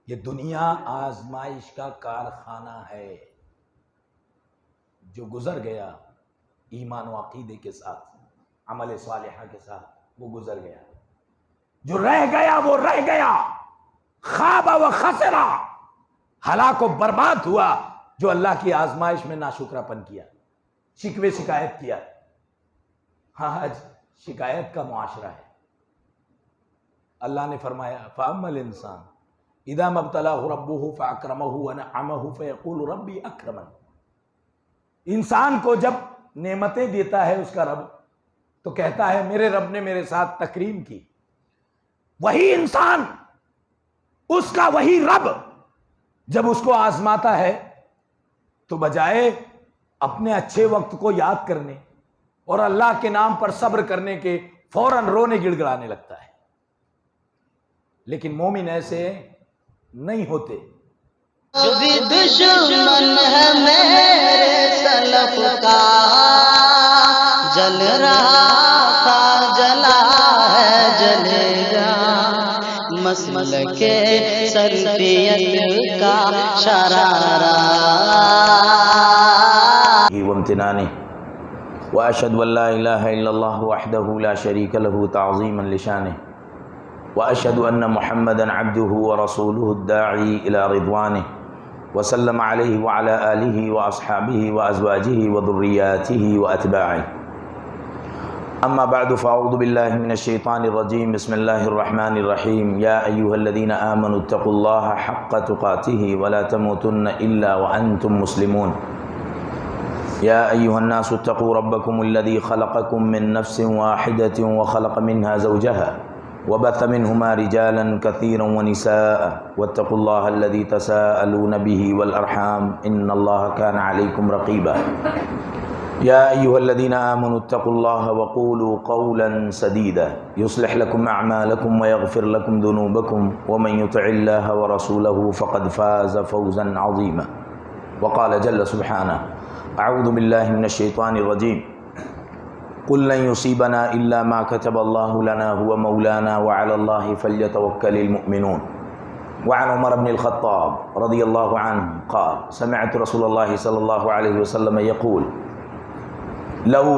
ये दुनिया आजमाइश का कारखाना है। जो गुजर गया ईमान व अकीदे के साथ, अमल सालिहा के साथ, वो गुजर गया। जो रह गया वो रह गया। खाबा व खसरा, हलाक व बर्बाद हुआ जो अल्लाह की आजमाइश में नाशुक्रापन किया, शिकवे शिकायत किया। हाँ, आज शिकायत का मुआशरा है। अल्लाह ने फरमाया फ़अम्मल इंसान इज़ा मब्तलाहु रब्बुहु फ़अक्रमहु व नअमहु फ़यक़ूलु रब्बी अक्रमन। इंसान को जब नेमतें देता है उसका रब, तो कहता है मेरे रब ने मेरे साथ तकरीम की। वही इंसान, उसका वही रब जब उसको आजमाता है तो बजाय अपने अच्छे वक्त को याद करने और अल्लाह के नाम पर सब्र करने के फौरन रोने गिड़गिड़ाने लगता है। लेकिन मोमिन ऐसे नहीं होते। जो भी दुश्मन है मेरे सलफ का, जल रहा था जला है जलेगा। मसलके सल्फियत का शरारा वम्तिनानी व अशहदु अल्ला इलाहा इल्लल्लाह वहदहु ला शरीका लहु ताज़ीमन लिशानिहि व अशहदु अन्न मुहम्मदन अब्दुहु व रसूलुहु दाई इला रिदवानिहि व सल्लम अलैहि व अला आलिहि व अस्हाबिहि व अज़वाजिहि व दुर्रिय्यातिहि व अतबाइहि। अम्मा बअदु फ़अऊज़ु बिल्लाहि मिनश शैतानिर रजीम। बिस्मिल्लाहिर रहमानिर रहीम। या अय्युहल्लज़ीना आमनु तक़ुल्लाहा हक़्क़ तुक़ातिहि व ला तमूतुन्ना इल्ला व अंतुम मुस्लिमून। या अय्युहन्नासु इत्तक़ू रब्बकुमुल्लज़ी ख़लक़कुम मिन नफ़्सिन वाहिदतिन व ख़लक़ मिन्हा ज़ौजहा वबथ मिन्हुमा रिजालन कसीरन व निसाअ वत्तक़ुल्लाहल्लज़ी तसाअलून बिही वल अरहाम इन्नल्लाहा काना अलैकुम रक़ीबा। या अय्युहल्लज़ीना आमनु इत्तक़ुल्लाहा व क़ूलू क़ौलन सदीदा युस्लिह लकुम अअमालकुम व यग़फ़िर लकुम ज़ुनूबकुम व मन युतिइल्लाहा व रसूलहु फ़क़द फ़ाज़ फ़ौज़न अज़ीमा। व क़ाल जल्ल सुब्हानहु अऊज़ु बिल्लाहि मिनश शैतानिर रजीम। कुल लन युसीबना इल्ला मा कतबल्लाहु लना हुवा मौलाना व अलल्लाहि फल्यतवक्कलिल मुमिनून। व अन उमर इब्न अल-ख़त्ताब रज़ियल्लाहु अन्हु क़ाल समिअतु रसूलल्लाहि सल्लल्लाहु अलैहि वसल्लम यक़ूल लौ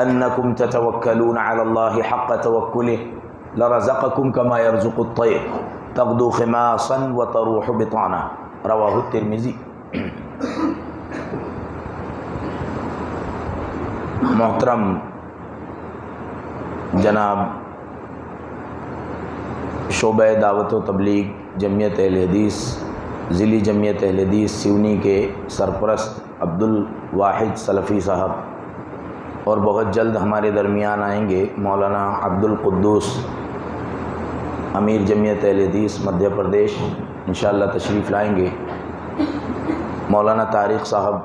अन्नकुम ततवक्कलूना अलल्लाहि हक़्क़ तवक्कुलिहि लरज़क़कुम कमा यरज़ुक़ु अत-तैर तग़दू ख़िमासन व तरूहु बिताना। रवाहु तिर्मिज़ी। मोहतरम जनाब शोबे दावत व तबलीग जमियत अहले हदीस ज़िली जमियत अहले हदीस सिवनी के सरपरस्त अब्दुल वाहिद सलफ़ी साहब, और बहुत जल्द हमारे दरमियान आएंगे मौलाना अब्दुल कुद्दूस अमीर जमियत अहले हदीस मध्य प्रदेश, इंशाअल्लाह तशरीफ़ लाएंगे। मौलाना तारिक साहब,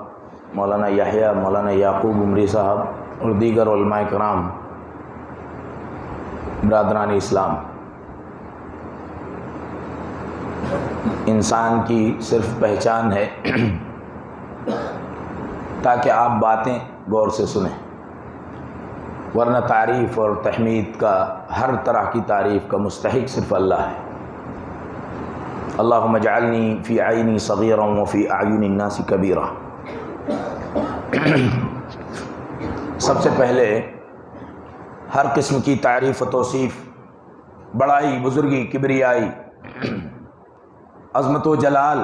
मौलाना याहिया, मौलाना याकूब उमरी साहब और दीगर उलमाए कराम, बरादरान इस्लाम। इंसान की सिर्फ पहचान है ताकि आप बातें गौर से सुनें, वरना तारीफ़ और तहमीद का हर तरह की तारीफ़ का मुस्तहिक सिर्फ अल्लाह है। अल्लाहुम्मा जअलनी फ़ी आइनी सग़ीरन व फ़ी अयुनि अन्नासि कबीरा। सबसे पहले हर किस्म की तारीफ़ व तौसीफ़, बड़ाई, बुज़ुर्गी, किबरियाई, अज़मत व जलाल,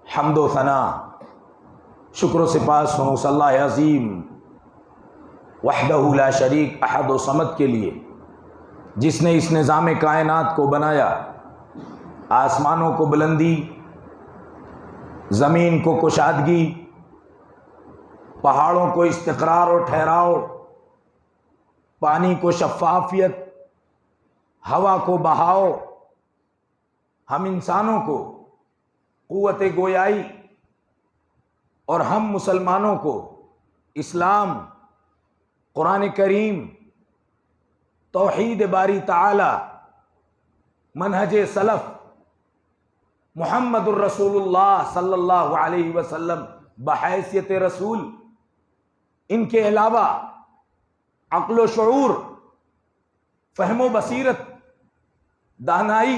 हम्द व सना, शुक्र व सिपास हो अल्लाह अज़ीम वहदहु ला शरीक अहद व समद के लिए, जिसने इस निज़ाम कायनात को बनाया, आसमानों को बुलंदी, ज़मीन को कुशादगी, पहाड़ों को इस्तिक़रार और ठहराव, पानी को शफ़ाफ़ियत, हवा को बहाव, हम इंसानों को क़ुव्वत गोयाई और हम मुसलमानों को इस्लाम, कुरान करीम, तौहीद बारी ताला, मनहज सलफ़, मुहम्मदुर रसूलुल्लाह सल्लल्लाहु अलैहि वसल्लम बहैसियत रसूल, इनके अलावा अक्ल व शऊर, फ़हम व बसीरत, दानाई,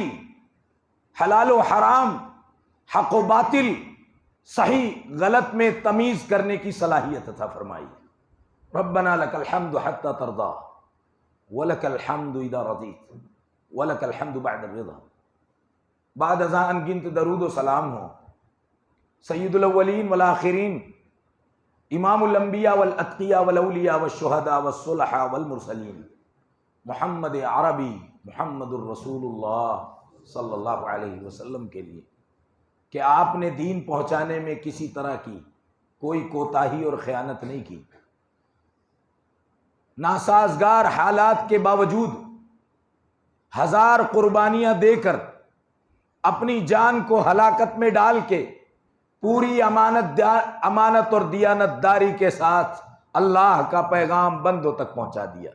हलाल व हराम, हक व बातिल, सही गलत में तमीज करने की सलाहियत अता फरमाई। रब्बना लकल हम्दु हत्ता तरदा व लकल हम्दु इदा रज़ीत व लकल हम्दु बअद रिज़ा। बाद अज़ा अनगिनत दरूद व सलाम हो सय्यदुल अव्वलीन वल आखिरीन, इमामुल अंबिया वल अत्किया वल औलिया वश शुहदा वस सुलहा वल मुरसलीन, मुहम्मद अरबी मुहम्मदुर रसूलुल्लाह सल्लल्लाहु अलैहि वसल्लम के लिए कि आपने दीन पहुंचाने में किसी तरह की कोई कोताही और खयानत नहीं की। नासाजगार हालात के बावजूद हजार कुर्बानियां देकर अपनी जान को हलाकत में डाल के पूरी अमानत और दियानतदारी के साथ अल्लाह का पैगाम बंदों तक पहुंचा दिया।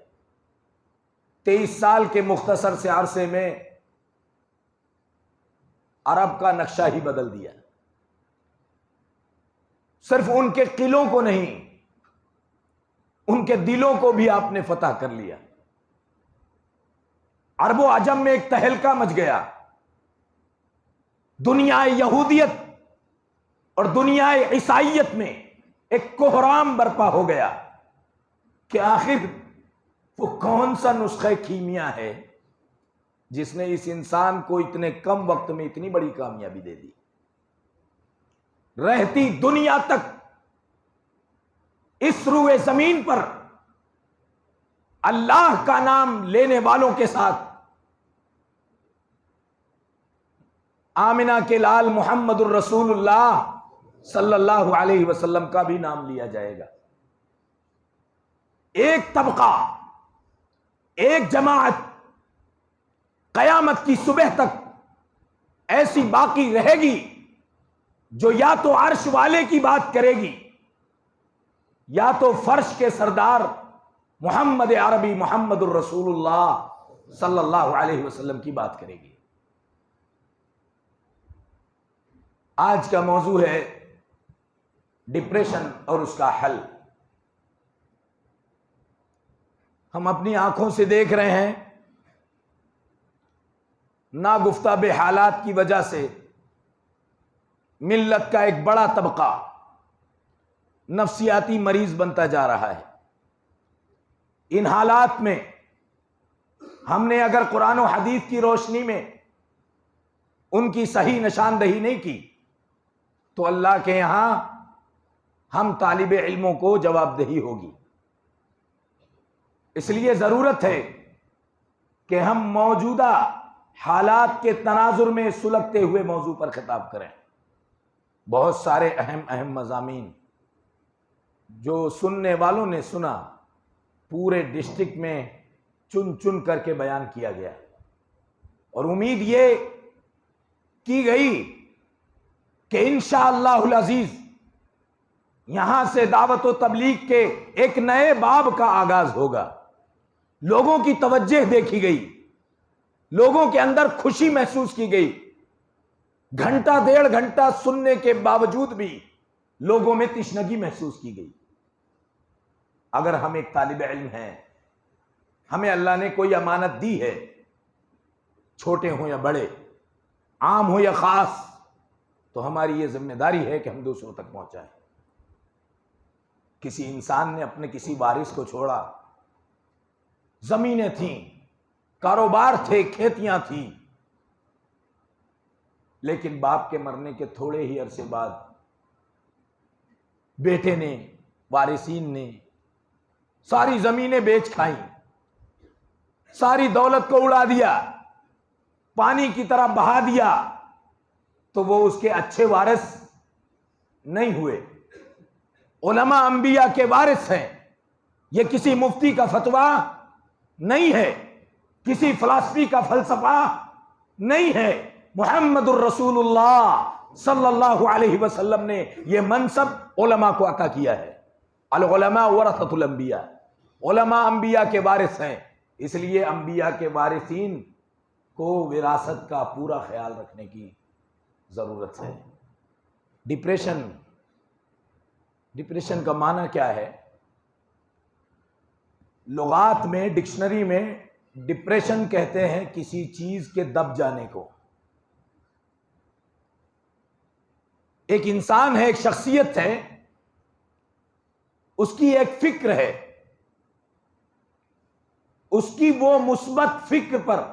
23 साल के मुख्तसर से अरसे में अरब का नक्शा ही बदल दिया। सिर्फ उनके किलों को नहीं, उनके दिलों को भी आपने फतह कर लिया। अरबो अजम में एक तहलका मच गया। दुनिया यहूदियत और दुनिया ईसाइयत में एक कोहराम बर्पा हो गया कि आखिर वो कौन सा नुस्खा कीमिया है जिसने इस इंसान को इतने कम वक्त में इतनी बड़ी कामयाबी दे दी। रहती दुनिया तक इस रुए जमीन पर अल्लाह का नाम लेने वालों के साथ आमिना के लाल मुहम्मदुर रसूलुल्लाह सल्लल्लाहु अलैहि वसल्लम का भी नाम लिया जाएगा। एक तबका, एक जमात कयामत की सुबह तक ऐसी बाकी रहेगी जो या तो अर्श वाले की बात करेगी या तो फर्श के सरदार मुहम्मद अरबी मुहम्मदुर रसूलुल्लाह सल्लल्लाहु अलैहि वसल्लम की बात करेगी। आज का मौजू है डिप्रेशन और उसका हल। हम अपनी आंखों से देख रहे हैं नागुफ्ताबे हालात की वजह से मिल्लत का एक बड़ा तबका नफ्सियाती मरीज बनता जा रहा है। इन हालात में हमने अगर कुरान और हदीस की रोशनी में उनकी सही निशानदही नहीं की तो अल्लाह के यहां हम तालिबे इल्मों को जवाबदेही होगी। इसलिए जरूरत है कि हम मौजूदा हालात के तनाजुर में सुलगते हुए मौजू पर खिताब करें। बहुत सारे अहम अहम मज़ामीन जो सुनने वालों ने सुना, पूरे डिस्ट्रिक्ट में चुन चुन करके बयान किया गया और उम्मीद ये की गई कि इंशाअल्लाहुल अजीज यहां से दावत व तबलीग के एक नए बाब का आगाज होगा। लोगों की तवज्जो देखी गई, लोगों के अंदर खुशी महसूस की गई। घंटा डेढ़ घंटा सुनने के बावजूद भी लोगों में तिश्नगी महसूस की गई। अगर हम एक तालिब इल्म हैं, हमें अल्लाह ने कोई अमानत दी है, छोटे हो या बड़े, आम हो या खास, तो हमारी यह जिम्मेदारी है कि हम दूसरों तक पहुंचाएं। किसी इंसान ने अपने किसी वारिस को छोड़ा, जमीनें थीं, कारोबार थे, खेतियां थीं, लेकिन बाप के मरने के थोड़े ही अरसे बाद बेटे ने, वारिसीन ने सारी जमीनें बेच खाई, सारी दौलत को उड़ा दिया, पानी की तरह बहा दिया, तो वो उसके अच्छे वारिस नहीं हुए। उलमा अंबिया के वारिस हैं। ये किसी मुफ्ती का फतवा नहीं है, किसी फिलॉसफी का फलसफा नहीं है। मुहम्मदुर रसूलुल्लाह सल्लल्लाहु अलैहि वसल्लम ने यह मनसब उलमा को अता किया है। अल उलमा वरसतुल अंबिया, उलमा अंबिया के वारिस हैं। इसलिए अंबिया के वारिसीन को विरासत का पूरा ख्याल रखने की जरूरत है। डिप्रेशन का माना क्या है? लुगात में, डिक्शनरी में डिप्रेशन कहते हैं किसी चीज के दब जाने को, एक इंसान है, एक शख्सियत है, उसकी एक फिक्र है, उसकी वो मुस्बत फिक्र पर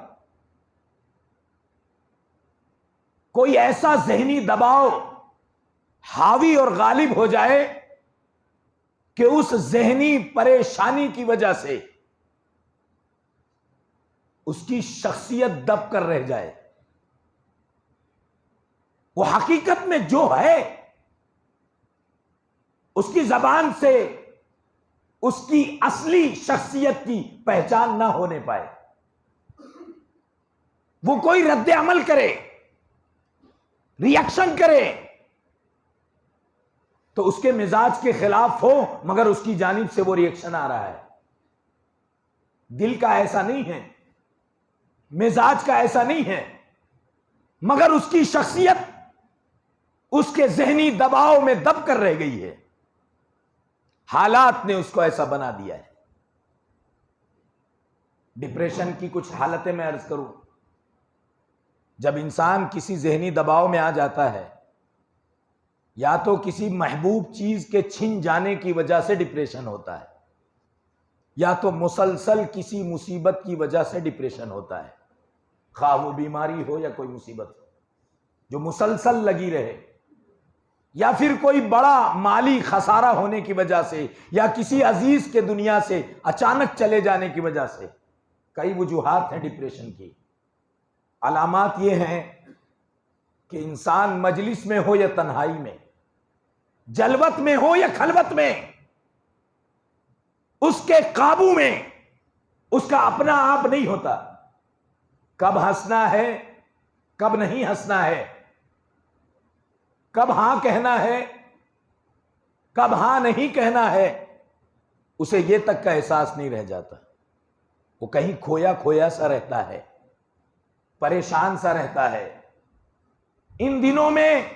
कोई ऐसा ज़हनी दबाव हावी और गालिब हो जाए कि उस ज़हनी परेशानी की वजह से उसकी शख्सियत दब कर रह जाए। वो हकीकत में जो है उसकी जबान से उसकी असली शख्सियत की पहचान ना होने पाए। वो कोई रद्द अमल करे, रिएक्शन करे तो उसके मिजाज के खिलाफ हो, मगर उसकी जानिब से वो रिएक्शन आ रहा है। दिल का ऐसा नहीं है, मिजाज का ऐसा नहीं है, मगर उसकी शख्सियत उसके जहनी दबाव में दब कर रह गई है। हालात ने उसको ऐसा बना दिया है। डिप्रेशन की कुछ हालतें मैं अर्ज करूं, जब इंसान किसी जहनी दबाव में आ जाता है, या तो किसी महबूब चीज के छिन जाने की वजह से डिप्रेशन होता है, या तो मुसलसल किसी मुसीबत की वजह से डिप्रेशन होता है। खा वो बीमारी हो या कोई मुसीबत हो जो मुसलसल लगी रहे, या फिर कोई बड़ा माली खसारा होने की वजह से, या किसी अजीज के दुनिया से अचानक चले जाने की वजह से। कई वजूहात हैं डिप्रेशन की। अलामात ये हैं कि इंसान मजलिस में हो या तन्हाई में, जलवत में हो या खलवत में, उसके काबू में उसका अपना आप नहीं होता। कब हंसना है, कब नहीं हंसना है, कब हां कहना है, कब हां नहीं कहना है, उसे यह तक का एहसास नहीं रह जाता। वो कहीं खोया खोया सा रहता है, परेशान सा रहता है। इन दिनों में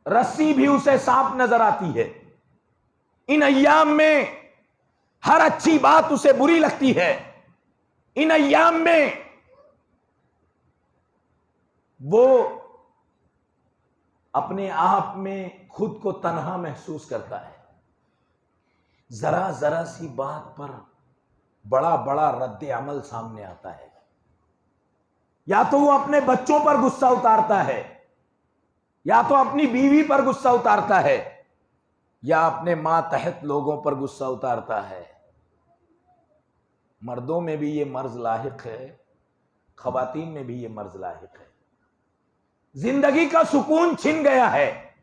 रस्सी भी उसे सांप नजर आती है। इन अय्याम में हर अच्छी बात उसे बुरी लगती है। इन अय्याम में वो अपने आप में खुद को तन्हा महसूस करता है। जरा जरा सी बात पर बड़ा बड़ा रद्द अमल सामने आता है। या तो वो अपने बच्चों पर गुस्सा उतारता है, या तो अपनी बीवी पर गुस्सा उतारता है, या अपने मातहत लोगों पर गुस्सा उतारता है। मर्दों में भी ये मर्ज लाहिक है, खवातीन में भी ये मर्ज लाहिक है। जिंदगी का सुकून छिन गया है।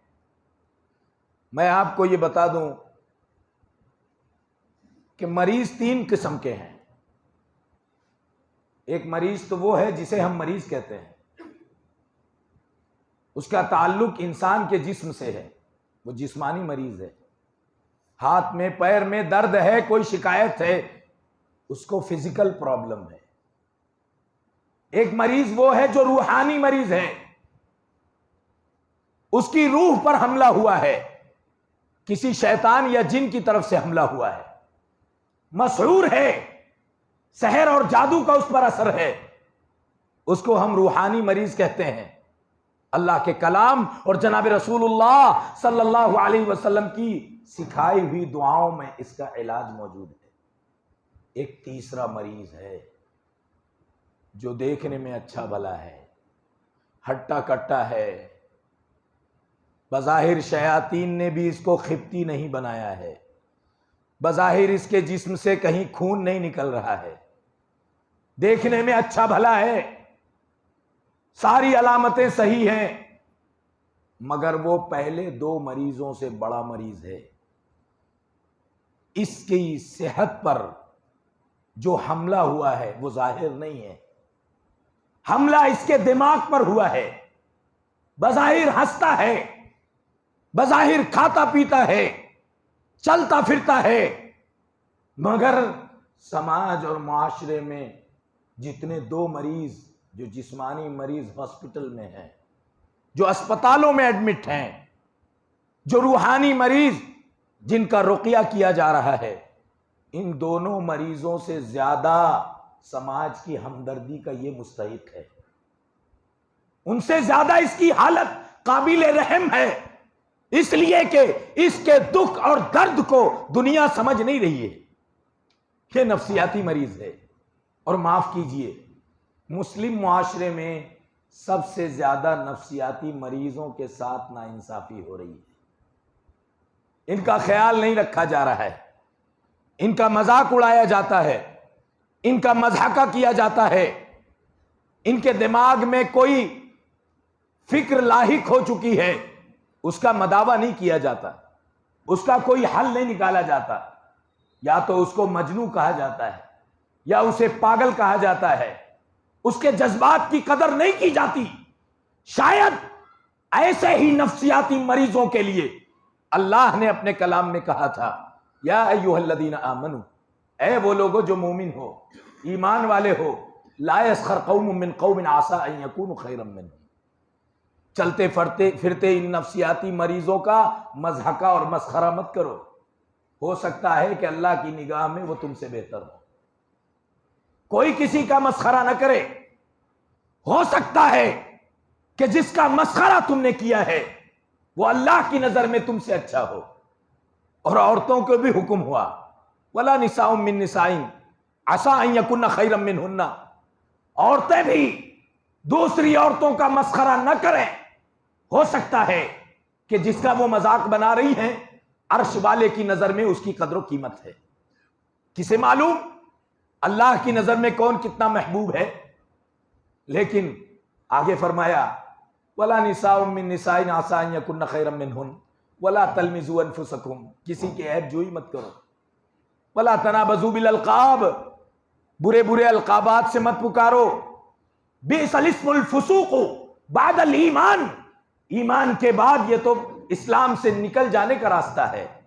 मैं आपको ये बता दूं कि मरीज 3 किस्म के हैं। एक मरीज तो वो है जिसे हम मरीज कहते हैं, उसका ताल्लुक इंसान के जिस्म से है, वो जिस्मानी मरीज है। हाथ में पैर में दर्द है, कोई शिकायत है, उसको फिजिकल प्रॉब्लम है। एक मरीज वो है जो रूहानी मरीज है, उसकी रूह पर हमला हुआ है, किसी शैतान या जिन की तरफ से हमला हुआ है, मसहूर है, सहर और जादू का उस पर असर है, उसको हम रूहानी मरीज कहते हैं। अल्लाह के कलाम और जनाब रसूलुल्लाह सल्लल्लाहु अलैहि वसल्लम की सिखाई हुई दुआओं में इसका इलाज मौजूद है। एक तीसरा मरीज है जो देखने में अच्छा भला है, हट्टा कट्टा है, बज़ाहिर शयातीन ने भी इसको खिब्ती नहीं बनाया है, बज़ाहिर इसके जिस्म से कहीं खून नहीं निकल रहा है, देखने में अच्छा भला है, सारी अलामतें सही हैं, मगर वो पहले 2 मरीजों से बड़ा मरीज है। इसकी सेहत पर जो हमला हुआ है वो जाहिर नहीं है, हमला इसके दिमाग पर हुआ है। बज़ाहिर हंसता है, बज़ाहिर खाता पीता है, चलता फिरता है, मगर समाज और माशरे में जितने 2 मरीज जो जिस्मानी मरीज हॉस्पिटल में हैं, जो अस्पतालों में एडमिट हैं, जो रूहानी मरीज जिनका रुक़या किया जा रहा है, इन दोनों मरीजों से ज्यादा समाज की हमदर्दी का ये मुस्तहिक है। उनसे ज्यादा इसकी हालत काबिल रहम है। इसलिए कि इसके दुख और दर्द को दुनिया समझ नहीं रही है। ये नफ्सियाती मरीज है। और माफ कीजिए, मुस्लिम मुआशरे में सबसे ज्यादा नफ्सियाती मरीजों के साथ नाइंसाफी हो रही है। इनका ख्याल नहीं रखा जा रहा है, इनका मजाक उड़ाया जाता है, इनका मजाका किया जाता है, इनके दिमाग में कोई फिक्र लाहिक हो चुकी है, उसका मदावा नहीं किया जाता, उसका कोई हल नहीं निकाला जाता। या तो उसको मजनू कहा जाता है या उसे पागल कहा जाता है। उसके जज्बात की कदर नहीं की जाती। शायद ऐसे ही नफ्सियाती मरीजों के लिए अल्लाह ने अपने कलाम में कहा था, या अय्युहल्लज़ीना आमनू, ऐ वो लोगो जो मोमिन हो, ईमान वाले हो, ला यस्खर कौमुम मिन कौमिन आसा अन यकूनु खैरम मिनहुम। चलते फिरते इन नफ्सियाती मरीजों का मज़हका और मस्खरा मत करो। हो सकता है कि अल्लाह की निगाह में वो तुमसे बेहतर हो। कोई किसी का मस्खरा न करे। हो सकता है कि जिसका मस्खरा तुमने किया है वो अल्लाह की नजर में तुमसे अच्छा हो। और औरतों को भी हुक्म हुआ, वला निसाउम मिन निसाइन असा अन यकुन्ना खैरम मिनहुन्ना। औरतें भी दूसरी औरतों का मस्खरा न करें। हो सकता है कि जिसका वो मजाक बना रही हैं, अर्श वाले की नजर में उसकी कदर कीमत है। किसे मालूम अल्लाह की नजर में कौन कितना महबूब है। लेकिन आगे फरमाया, वला निसाउम मिन निसाइन आसा अन यकुन्ना खैरम मिनहुन वला तलमिजू अनफुसकुम, किसी के ऐब जोई मत करो। वला तनाबजू बिल अलकाब, बुरे बुरे अलकाबात से मत पुकारो। बिअसल इस्मुल फुसूक़ु बादल ईमान, ईमान के बाद ये तो इस्लाम से निकल जाने का रास्ता है।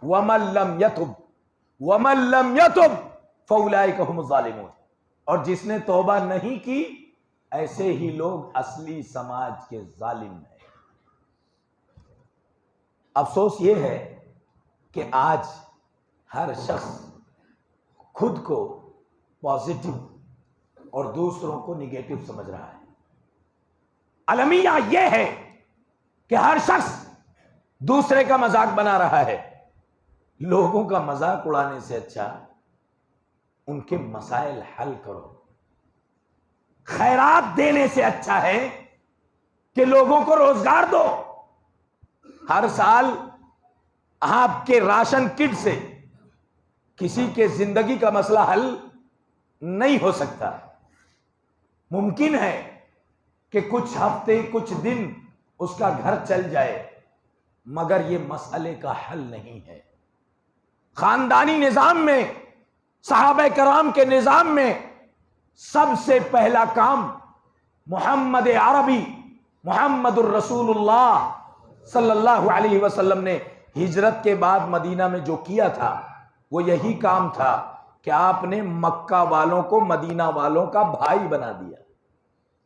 वमन लम यतुब फउलाइका हुमुज़ ज़ालिमून, और जिसने तौबा नहीं की ऐसे ही लोग असली समाज के जालिम हैं। अफसोस ये है कि आज हर शख्स खुद को पॉजिटिव और दूसरों को निगेटिव समझ रहा है। अलमिया यह है कि हर शख्स दूसरे का मजाक बना रहा है। लोगों का मजाक उड़ाने से अच्छा उनके मसाइल हल करो। खैरात देने से अच्छा है कि लोगों को रोजगार दो। हर साल आपके राशन किट से किसी के जिंदगी का मसला हल नहीं हो सकता। मुमकिन है कि कुछ हफ्ते कुछ दिन उसका घर चल जाए, मगर यह मसले का हल नहीं है। खानदानी निजाम में, सहाबा कराम के निजाम में सबसे पहला काम मोहम्मद अरबी मोहम्मदुर रसूलुल्लाह सल्लल्लाहु अलैहि वसल्लम ने हिजरत के बाद मदीना में जो किया था वो यही काम था कि आपने मक्का वालों को मदीना वालों का भाई बना दिया।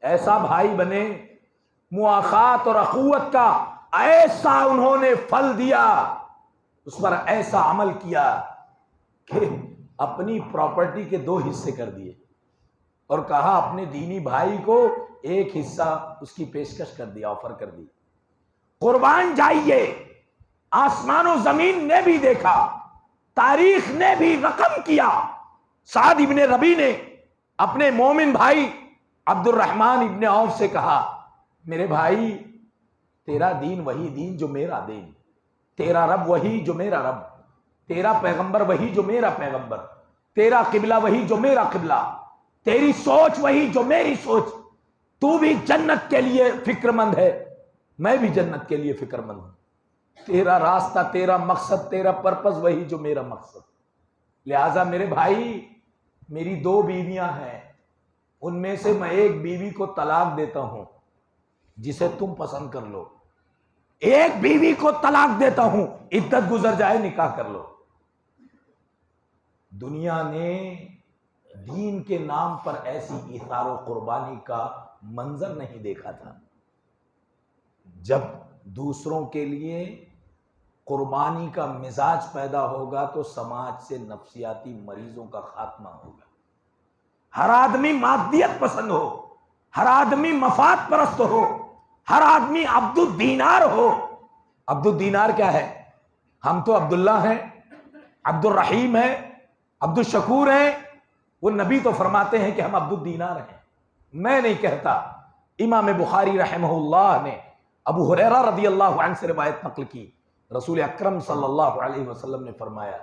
ऐसा भाई बने, मुआखात और अखुवत का ऐसा उन्होंने फल दिया, उस पर ऐसा अमल किया कि अपनी प्रॉपर्टी के 2 हिस्से कर दिए और कहा अपने दीनी भाई को एक हिस्सा उसकी पेशकश कर दिया, ऑफर कर दी। कुर्बान जाइए, आसमानों जमीन ने भी देखा, तारीख ने भी रकम किया। साद इब्ने रबी ने अपने मोमिन भाई अब्दुर्रहमान इब्ने औफ से कहा, मेरे भाई तेरा दीन वही दीन जो मेरा दीन, तेरा रब वही जो मेरा रब, तेरा पैगंबर वही जो मेरा पैगंबर, तेरा किबला वही जो मेरा किबला, तेरी सोच वही जो मेरी सोच। तू भी जन्नत के लिए फिक्रमंद है, मैं भी जन्नत के लिए फिक्रमंद हूं। तेरा रास्ता, तेरा मकसद, तेरा पर्पस वही जो मेरा मकसद। लिहाजा मेरे भाई, मेरी 2 बीवियां हैं, उनमें से मैं एक बीवी को तलाक देता हूं, जिसे तुम पसंद कर लो। एक बीवी को तलाक देता हूं, इद्दत गुजर जाए निकाह कर लो। दुनिया ने दीन के नाम पर ऐसी इसारो कुर्बानी का मंजर नहीं देखा था। जब दूसरों के लिए कुर्बानी का मिजाज पैदा होगा तो समाज से नफ्सियाती मरीजों का खात्मा होगा। हर आदमी मादियत पसंद हो, हर आदमी मफाद परस्त हो, हर आदमी अब्दुल दीनार हो, अब्दुल दीनार क्या है? हम तो अब्दुल्ला हैं, अब्दुल रहीम हैं, अब्दुल शकूर हैं। वो नबी तो फरमाते हैं कि हम अब्दुल दीनार हैं। मैं नहीं कहता। इमाम बुखारी रहमहुल्लाह ने अबू हुरैरा रज़ी अल्लाहु अन्हु से रिवायत नकल की, रसूल अकरम सल्लल्लाहु अलैहि वसल्लम ने फरमाया,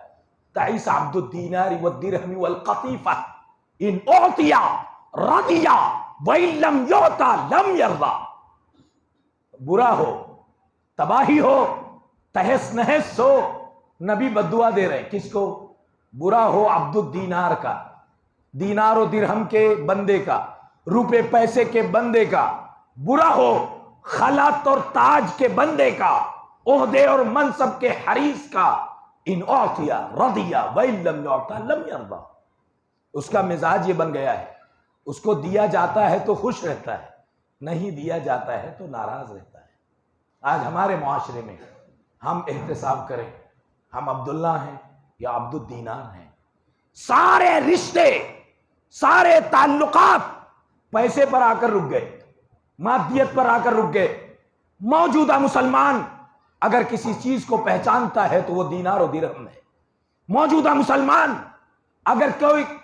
ताइस अब्दुल दीनार व दिरहम वल कतीफा इन उतिया रदिया व इन लम युता लम यरदा। बुरा हो, तबाही हो, तहस नहस हो, नबी बद्दुआ दे रहे हैं। किसको? बुरा हो अब्दुल दीनार का, दीनार और दिरहम के बंदे का, रुपए पैसे के बंदे का। बुरा हो खलात और ताज के बंदे का, ओहदे और मनसब के हरीस का। इन औतिया रदिया वइल्लम युता लम यरदा। उसका मिजाज ये बन गया है, उसको दिया जाता है तो खुश रहता है, नहीं दिया जाता है तो नाराज रहता है। आज हमारे मुआशरे में हम एहतसाब करें, हम अब्दुल्ला हैं या अब्दुल दीनार हैं। सारे रिश्ते, सारे ताल्लुकात पैसे पर आकर रुक गए, मादियत पर आकर रुक गए। मौजूदा मुसलमान अगर किसी चीज को पहचानता है तो वो दीनार और दिरहम है। मौजूदा मुसलमान अगर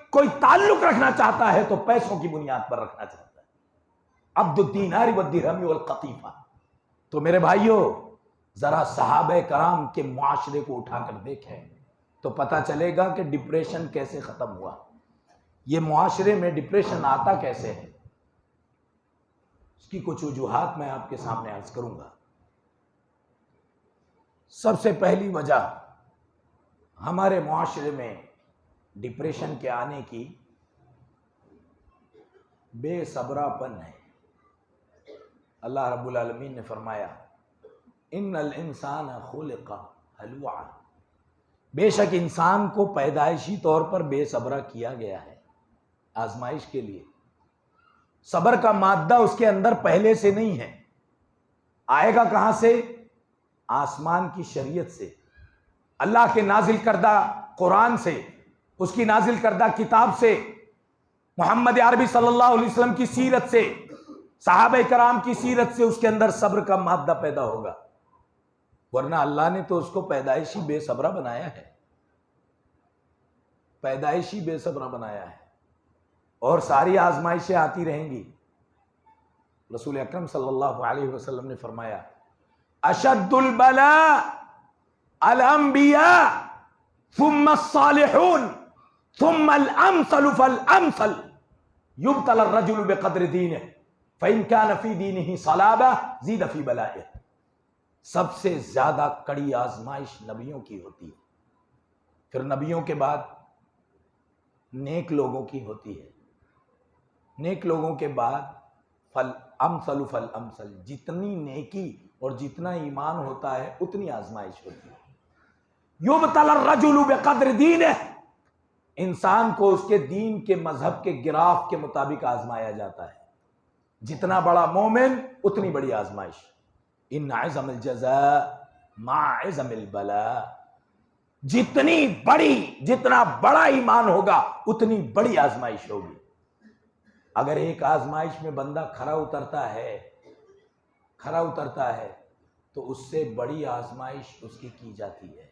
कोई ताल्लुक रखना चाहता है तो पैसों की बुनियाद पर रखना चाहता है। अब्दुल दीनार व दिरहम वल कतीफा। तो मेरे भाइयों, जरा सहाबे कराम के मुआशरे को उठाकर देखें तो पता चलेगा कि डिप्रेशन कैसे खत्म हुआ। ये मुआशरे में डिप्रेशन आता कैसे है, इसकी कुछ वजूहात मैं आपके सामने अर्ज करूंगा। सबसे पहली वजह हमारे मुआशरे में डिप्रेशन के आने की बेसब्रापन है। अल्लाह रब्बुल आलमीन ने फरमाया, इन्नल इंसान खुलिक़ा हलुआ। बेशक इंसान को पैदाइशी तौर पर बेसब्रा किया गया है आजमाइश के लिए। सब्र का मादा उसके अंदर पहले से नहीं है। आएगा कहां से? आसमान की शरीयत से, अल्लाह के नाजिल करदा कुरान से, उसकी नाजिल करदा किताब से, मोहम्मद अरबी सल्लल्लाहु अलैहि वसल्लम की सीरत से, सहाबे कराम की सीरत से उसके अंदर सब्र का मादा पैदा होगा। वरना अल्लाह ने तो उसको पैदाइशी बेसब्रा बनाया है, पैदाइशी बेसब्रा बनाया है। और सारी आजमाइशें आती रहेंगी। रसूल अकरम सल्लल्लाहु अलैहि वसल्लम ने फरमाया, अशद्दुल बला अल अंबिया थुम्मा सालिहून थुम्मा अल अमसल फल अमसल युब्तला अर्रजुलु बिक़द्रि दीनिही फ़इन कान फ़ी दीनिही सलाबा ज़ीद फ़ी बलाइही। सबसे ज्यादा कड़ी आजमाइश नबियों की होती है, फिर नबियों के बाद नेक लोगों की होती है, नेक लोगों के बाद फल अमसल। जितनी नेकी और जितना ईमान होता है उतनी आजमाइश होती है। युब्तला अर्रजुलु बिक़द्रि दीनिही, इंसान को उसके दीन के मजहब के गिराफ के मुताबिक आजमाया जाता है। जितना बड़ा मोमिन उतनी बड़ी आजमाइश। इन अज़मिल जज़ा मा अज़मिल बला। जितना बड़ा ईमान होगा उतनी बड़ी आजमाइश होगी। अगर एक आजमाइश में बंदा खरा उतरता है तो उससे बड़ी आजमाइश उसकी की जाती है,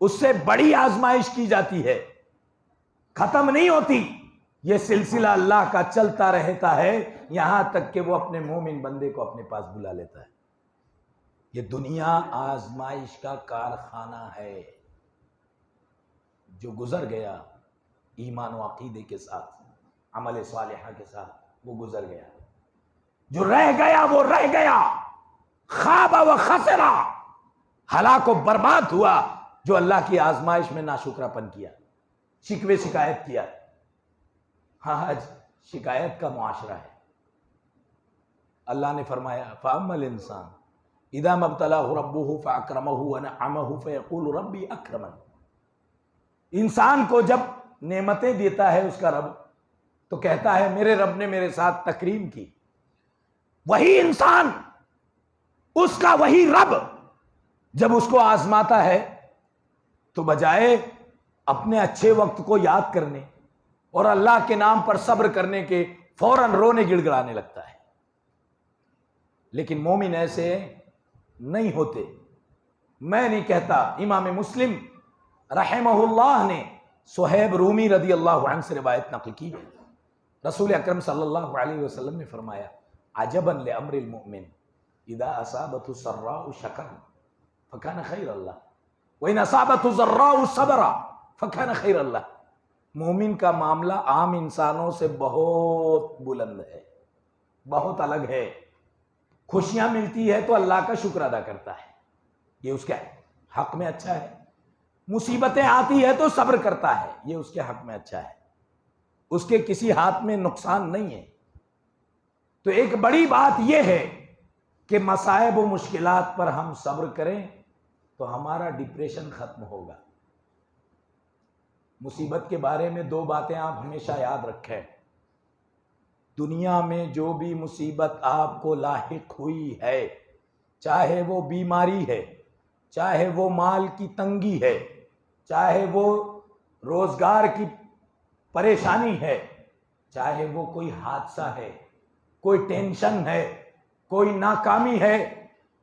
उससे बड़ी आजमाइश की जाती है। खत्म नहीं होती, यह सिलसिला अल्लाह का चलता रहता है यहां तक कि वो अपने मोमिन बंदे को अपने पास बुला लेता है। यह दुनिया आजमाइश का कारखाना है। जो गुजर गया ईमान व अकीदे के साथ, अमल सालिहा के साथ, वो गुजर गया। जो रह गया वो रह गया। खाबा व खसरा, हलाक व बर्बाद हुआ जो अल्लाह की आजमाइश में नाशुक्रापन किया, शिकवे शिकायत किया। हाँ, आज शिकायत का मुआशरा है। अल्लाह ने फरमाया, फ़अम्मल इंसान इज़ा मब्तलाहु रब्बुहु फ़अकरमहु व नअमहु फ़यक़ूलु रब्बी अक्रमन। इंसान को जब नेमतें देता है उसका रब तो कहता है मेरे रब ने मेरे साथ तकरीम की। वही इंसान, उसका वही रब जब उसको आजमाता है तो बजाय अपने अच्छे वक्त को याद करने और अल्लाह के नाम पर सब्र करने के फौरन रोने गिड़गिड़ाने लगता है। लेकिन मोमिन ऐसे नहीं होते। मैं नहीं कहता, इमाम मुस्लिम रहमहुल्लाह ने सुहैब रूमी रदी अल्लाह अन्हु से रिवायत नकल की है। रसूल अकरम सल्लल्लाहु अलैहि वसल्लम ने फरमाया, अजबन ले अम्रिल मुमिन इदा असाबतु सर्राउ शकर फकान खैरल्लाह व इन असाबतु ज़र्राउ सबरा फकान खैरल्लाह। मोमिन का मामला आम इंसानों से बहुत बुलंद है, बहुत अलग है। खुशियां मिलती है तो अल्लाह का शुक्र अदा करता है, ये उसके हक में अच्छा है। मुसीबतें आती है तो सब्र करता है, ये उसके हक में अच्छा है, उसके किसी हाथ में नुकसान नहीं है। तो एक बड़ी बात यह है कि मसाइब व मुश्किलात पर हम सब्र करें तो हमारा डिप्रेशन खत्म होगा। मुसीबत के बारे में दो बातें आप हमेशा याद रखें। दुनिया में जो भी मुसीबत आपको लाहिक हुई है, चाहे वो बीमारी है, चाहे वो माल की तंगी है, चाहे वो रोजगार की परेशानी है, चाहे वो कोई हादसा है, कोई टेंशन है, कोई नाकामी है,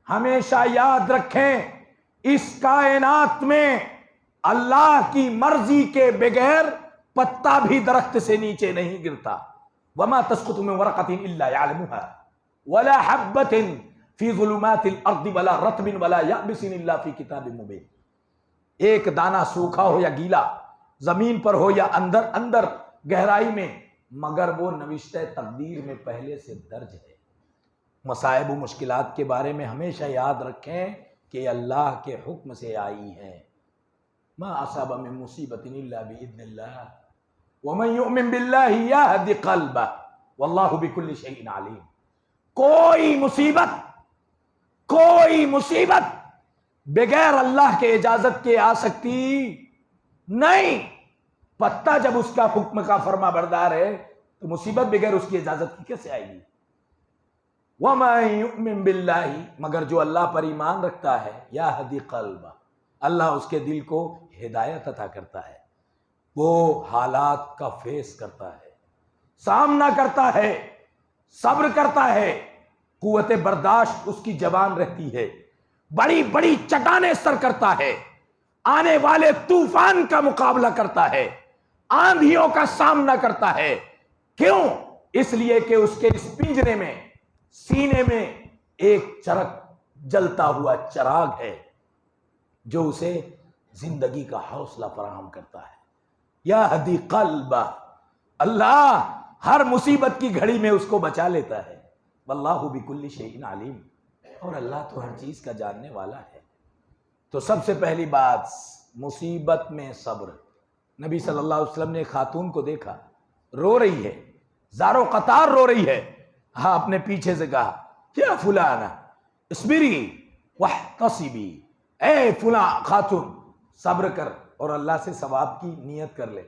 हमेशा याद रखें इस कायनात में अल्लाह की मर्जी के बगैर पत्ता भी दरख्त से नीचे नहीं गिरता। वमा तस्कुतु मिन वरक़तिन इल्ला यअलमुहा वला हब्बतिन फी ज़ुलुमातिल अर्दि वला रत्बिन वला याबिसिन इल्ला फी किताबिन मुबीन। एक दाना सूखा हो या गीला, जमीन पर हो या अंदर अंदर गहराई में, मगर वो नविश्ते तकदीर में पहले से दर्ज है। मसाइब व मुश्किलात के बारे में हमेशा याद रखें कि अल्लाह के हुक्म से आई है। मा असाब मिन मुसीबतिन इल्ला बिइज़्निल्लाह व मन युमिन बिल्लाहि यहदि क़ल्बहु वल्लाहु बिकुल्लि शैइन अलीम। कोई मुसीबत बगैर अल्लाह के इजाजत के आ सकती नहीं। पत्ता जब उसका हुक्म का फर्मा बरदार है तो मुसीबत बगैर उसकी इजाजत की कैसे आएगी। वमन युमिन बिल्लाहि, मगर जो अल्लाह पर ईमान रखता है, यहदी क़ल्बहु, अल्लाह उसके दिल को हिदायत अता करता है। वो हालात का फेस करता है, सामना करता है, सब्र करता है, कुव्वत बर्दाश्त उसकी जवान रहती है, बड़ी बड़ी चट्टानें सर करता है, आने वाले तूफान का मुकाबला करता है, आंधियों का सामना करता है। क्यों? इसलिए कि उसके इस पिंजरे में, सीने में एक चरक जलता हुआ चिराग है जो उसे जिंदगी का हौसला फराहम करता है। यहदी क़ल्बहु, अल्लाह हर मुसीबत की घड़ी में उसको बचा लेता है। वल्लाहु बिकुल्लि शैइन अलीम, और अल्लाह तो हर चीज का जानने वाला है। तो सबसे पहली बात, मुसीबत में सब्र। नबी सल्लल्लाहु अलैहि वसल्लम ने खातून को देखा, रो रही है, ज़ारो कतार रो रही है। हाँ, अपने पीछे से कहा, या फुलाना इस्बिरी वहतसिबी, ए फुला खातून सब्र कर और अल्लाह से सवाब की नियत कर ले।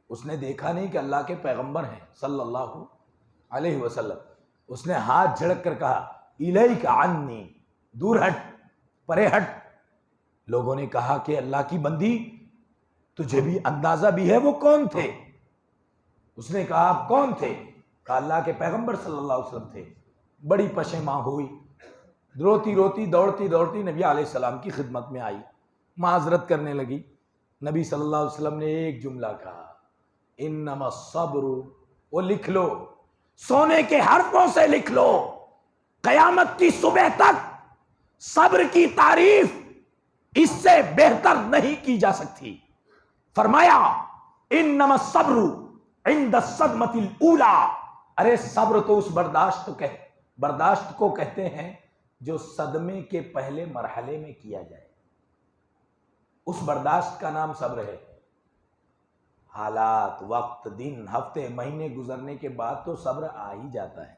उसने देखा नहीं कि अल्लाह के पैगंबर हैं सल्लल्लाहु अलैहि वसल्लम। उसने हाथ झड़क कर कहा, इलैका अन्नी, दूर हट, परे हट। लोगों ने कहा कि अल्लाह की बंदी, तुझे भी अंदाजा भी है वो कौन थे? उसने कहा, आप कौन थे? कहा, अल्लाह के पैगंबर सल्लल्लाहु अलैहि वसल्लम थे। बड़ी पशेमां हुई, रोती रोती दौड़ती दौड़ती नबी अलैहिस्सलाम की खिदमत में आई, माजरत करने लगी। नबी सल्लल्लाहु अलैहि वसल्लम ने एक जुमला कहा, इन्नमा सब्रु, वो लिख लो, सोने के हरफों से लिख लो, कयामत की सुबह तक सब्र की तारीफ इससे बेहतर नहीं की जा सकती। फरमाया, इन्नमा सब्रु इंद सदमतिल ऊला, अरे सब्र तो उस बर्दाश्त को कहते हैं जो सदमे के पहले मरहले में किया जाए, उस बर्दाश्त का नाम सब्र है। हालात, वक्त, दिन, हफ्ते, महीने गुजरने के बाद तो सब्र आ ही जाता है।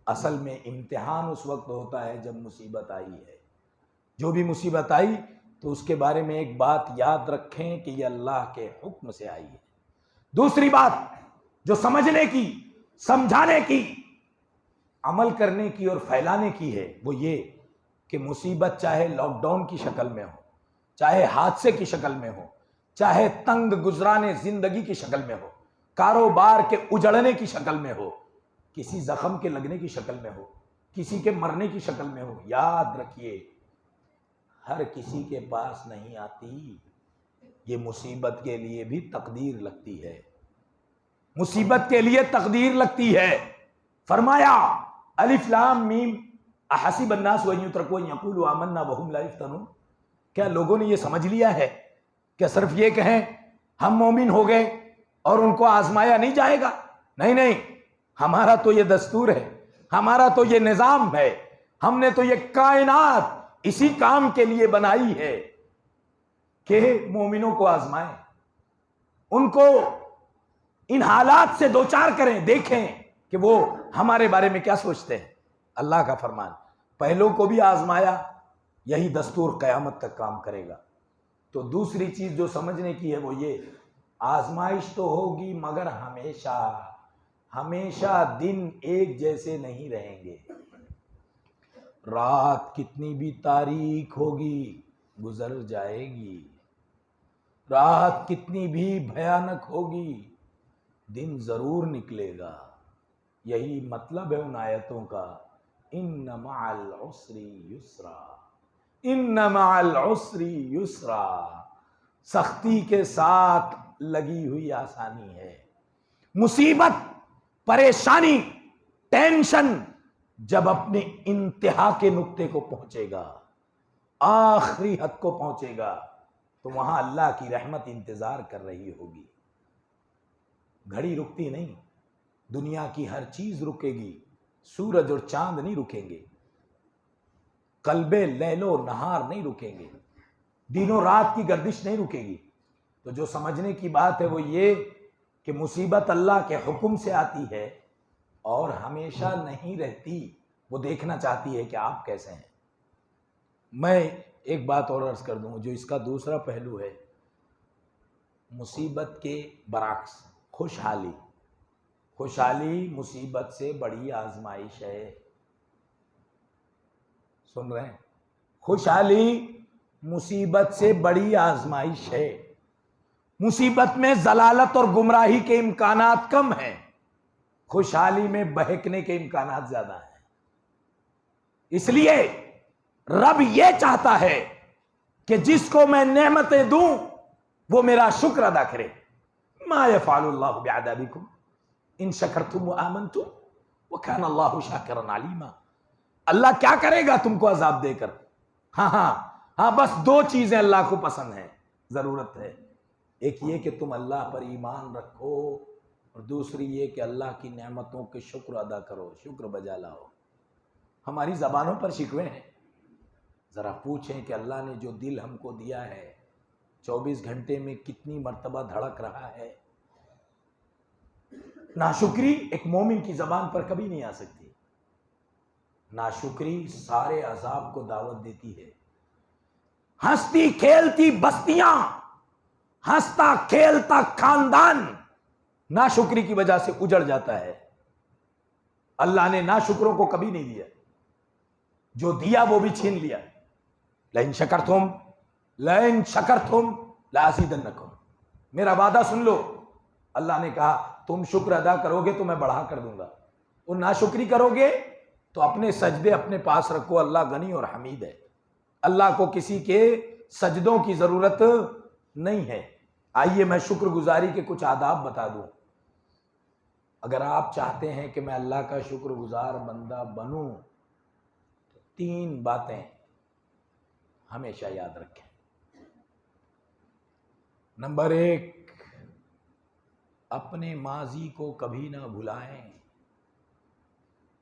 असल में इम्तिहान उस वक्त होता है जब मुसीबत आई है। जो भी मुसीबत आई तो उसके बारे में एक बात याद रखें कि यह अल्लाह के हुक्म से आई है। दूसरी बात जो समझने की, समझाने की, अमल करने की और फैलाने की है, वो ये कि मुसीबत चाहे लॉकडाउन की शक्ल में हो, चाहे हादसे की शक्ल में हो, चाहे तंग गुजराने जिंदगी की शक्ल में हो, कारोबार के उजड़ने की शक्ल में हो, किसी जख्म के लगने की शक्ल में हो, किसी के मरने की शक्ल में हो। याद रखिए, हर किसी के पास नहीं आती। ये मुसीबत के लिए भी तकदीर लगती है, मुसीबत के लिए तकदीर लगती है। फरमाया अलिफ लाम मीम अहसिब अन्नास अन युत्रकू अन यक़ूलू आमन्ना वहुम ला युफ्तनून। क्या लोगों ने ये समझ लिया है क्या सिर्फ ये कहें हम मोमिन हो गए और उनको आजमाया नहीं जाएगा? नहीं नहीं, हमारा तो ये दस्तूर है, हमारा तो ये निजाम है, हमने तो ये कायनात इसी काम के लिए बनाई है कि मोमिनों को आजमाएं, उनको इन हालात से दो चार करें, देखें कि वो हमारे बारे में क्या सोचते हैं। अल्लाह का फरमान, पहलों को भी आजमाया, यही दस्तूर कयामत तक काम करेगा। तो दूसरी चीज जो समझने की है वो ये, आजमाइश तो होगी मगर हमेशा हमेशा दिन एक जैसे नहीं रहेंगे। रात कितनी भी तारीख होगी गुजर जाएगी, रात कितनी भी भयानक होगी दिन जरूर निकलेगा। यही मतलब है उन आयतों का, इन्न मअल उसरी युसरा, इन्न मअल उसरी युसरा। सख्ती के साथ लगी हुई आसानी है। मुसीबत, परेशानी, टेंशन जब अपने इंतहा के नुक्ते को पहुंचेगा, आखिरी हद को पहुंचेगा, तो वहां अल्लाह की रहमत इंतजार कर रही होगी। घड़ी रुकती नहीं, दुनिया की हर चीज रुकेगी, सूरज और चांद नहीं रुकेंगे, कल्बे लैलो नहार नहीं रुकेंगे, दिनों रात की गर्दिश नहीं रुकेगी। तो जो समझने की बात है वो ये कि मुसीबत अल्लाह के हुक्म से आती है और हमेशा नहीं रहती। वो देखना चाहती है कि आप कैसे हैं। मैं एक बात और अर्ज कर दूं, जो इसका दूसरा पहलू है, मुसीबत के बरअक्स खुशहाली। खुशहाली मुसीबत से बड़ी आजमाइश है। सुन रहे हैं? खुशहाली मुसीबत से बड़ी आजमाइश है। मुसीबत में जलालत और गुमराही के इम्कानात कम हैं, खुशहाली में बहकने के इम्कानात ज्यादा हैं। इसलिए रब यह चाहता है कि जिसको मैं नेमतें दूं वो मेरा शुक्र अदा करे। मा यफ़अलुल्लाहु बिअज़ाबिकुम इन शकरतुम व आमनतुम व कान अल्लाहु शाकिरन अलीमा। अल्लाह क्या करेगा तुमको अजाब देकर? हाँ, बस दो चीजें अल्लाह को पसंद है, जरूरत है। एक ये कि तुम अल्लाह पर ईमान रखो, और दूसरी ये कि अल्लाह की नेमतों के शुक्र अदा करो, शुक्र बजा लाओ। हमारी जबानों पर शिकवे हैं। जरा पूछें कि अल्लाह ने जो दिल हमको दिया है 24 घंटे में कितनी मर्तबा धड़क रहा है। नाशुक्री एक मोमिन की जबान पर कभी नहीं आ सकती। नाशुक्री सारे अजाब को दावत देती है। हंसती खेलती बस्तियां, हंसता खेलता खानदान नाशुक्री की वजह से उजड़ जाता है। अल्लाह ने नाशुक्रों को कभी नहीं दिया, जो दिया वो भी छीन लिया। लइन शकरतुम लाज़ीदन्नकुम, मेरा वादा सुन लो। अल्लाह ने कहा तुम शुक्र अदा करोगे तो मैं बढ़ा कर दूंगा, और नाशुक्री करोगे तो अपने सजदे अपने पास रखो। अल्लाह गनी और हमीद है, अल्लाह को किसी के सजदों की जरूरत नहीं है। आइए मैं शुक्रगुजारी के कुछ आदाब बता दूं। अगर आप चाहते हैं कि मैं अल्लाह का शुक्रगुजार बंदा बनूं तो 3 बातें हमेशा याद रखें। नंबर 1, अपने माजी को कभी ना भुलाएं,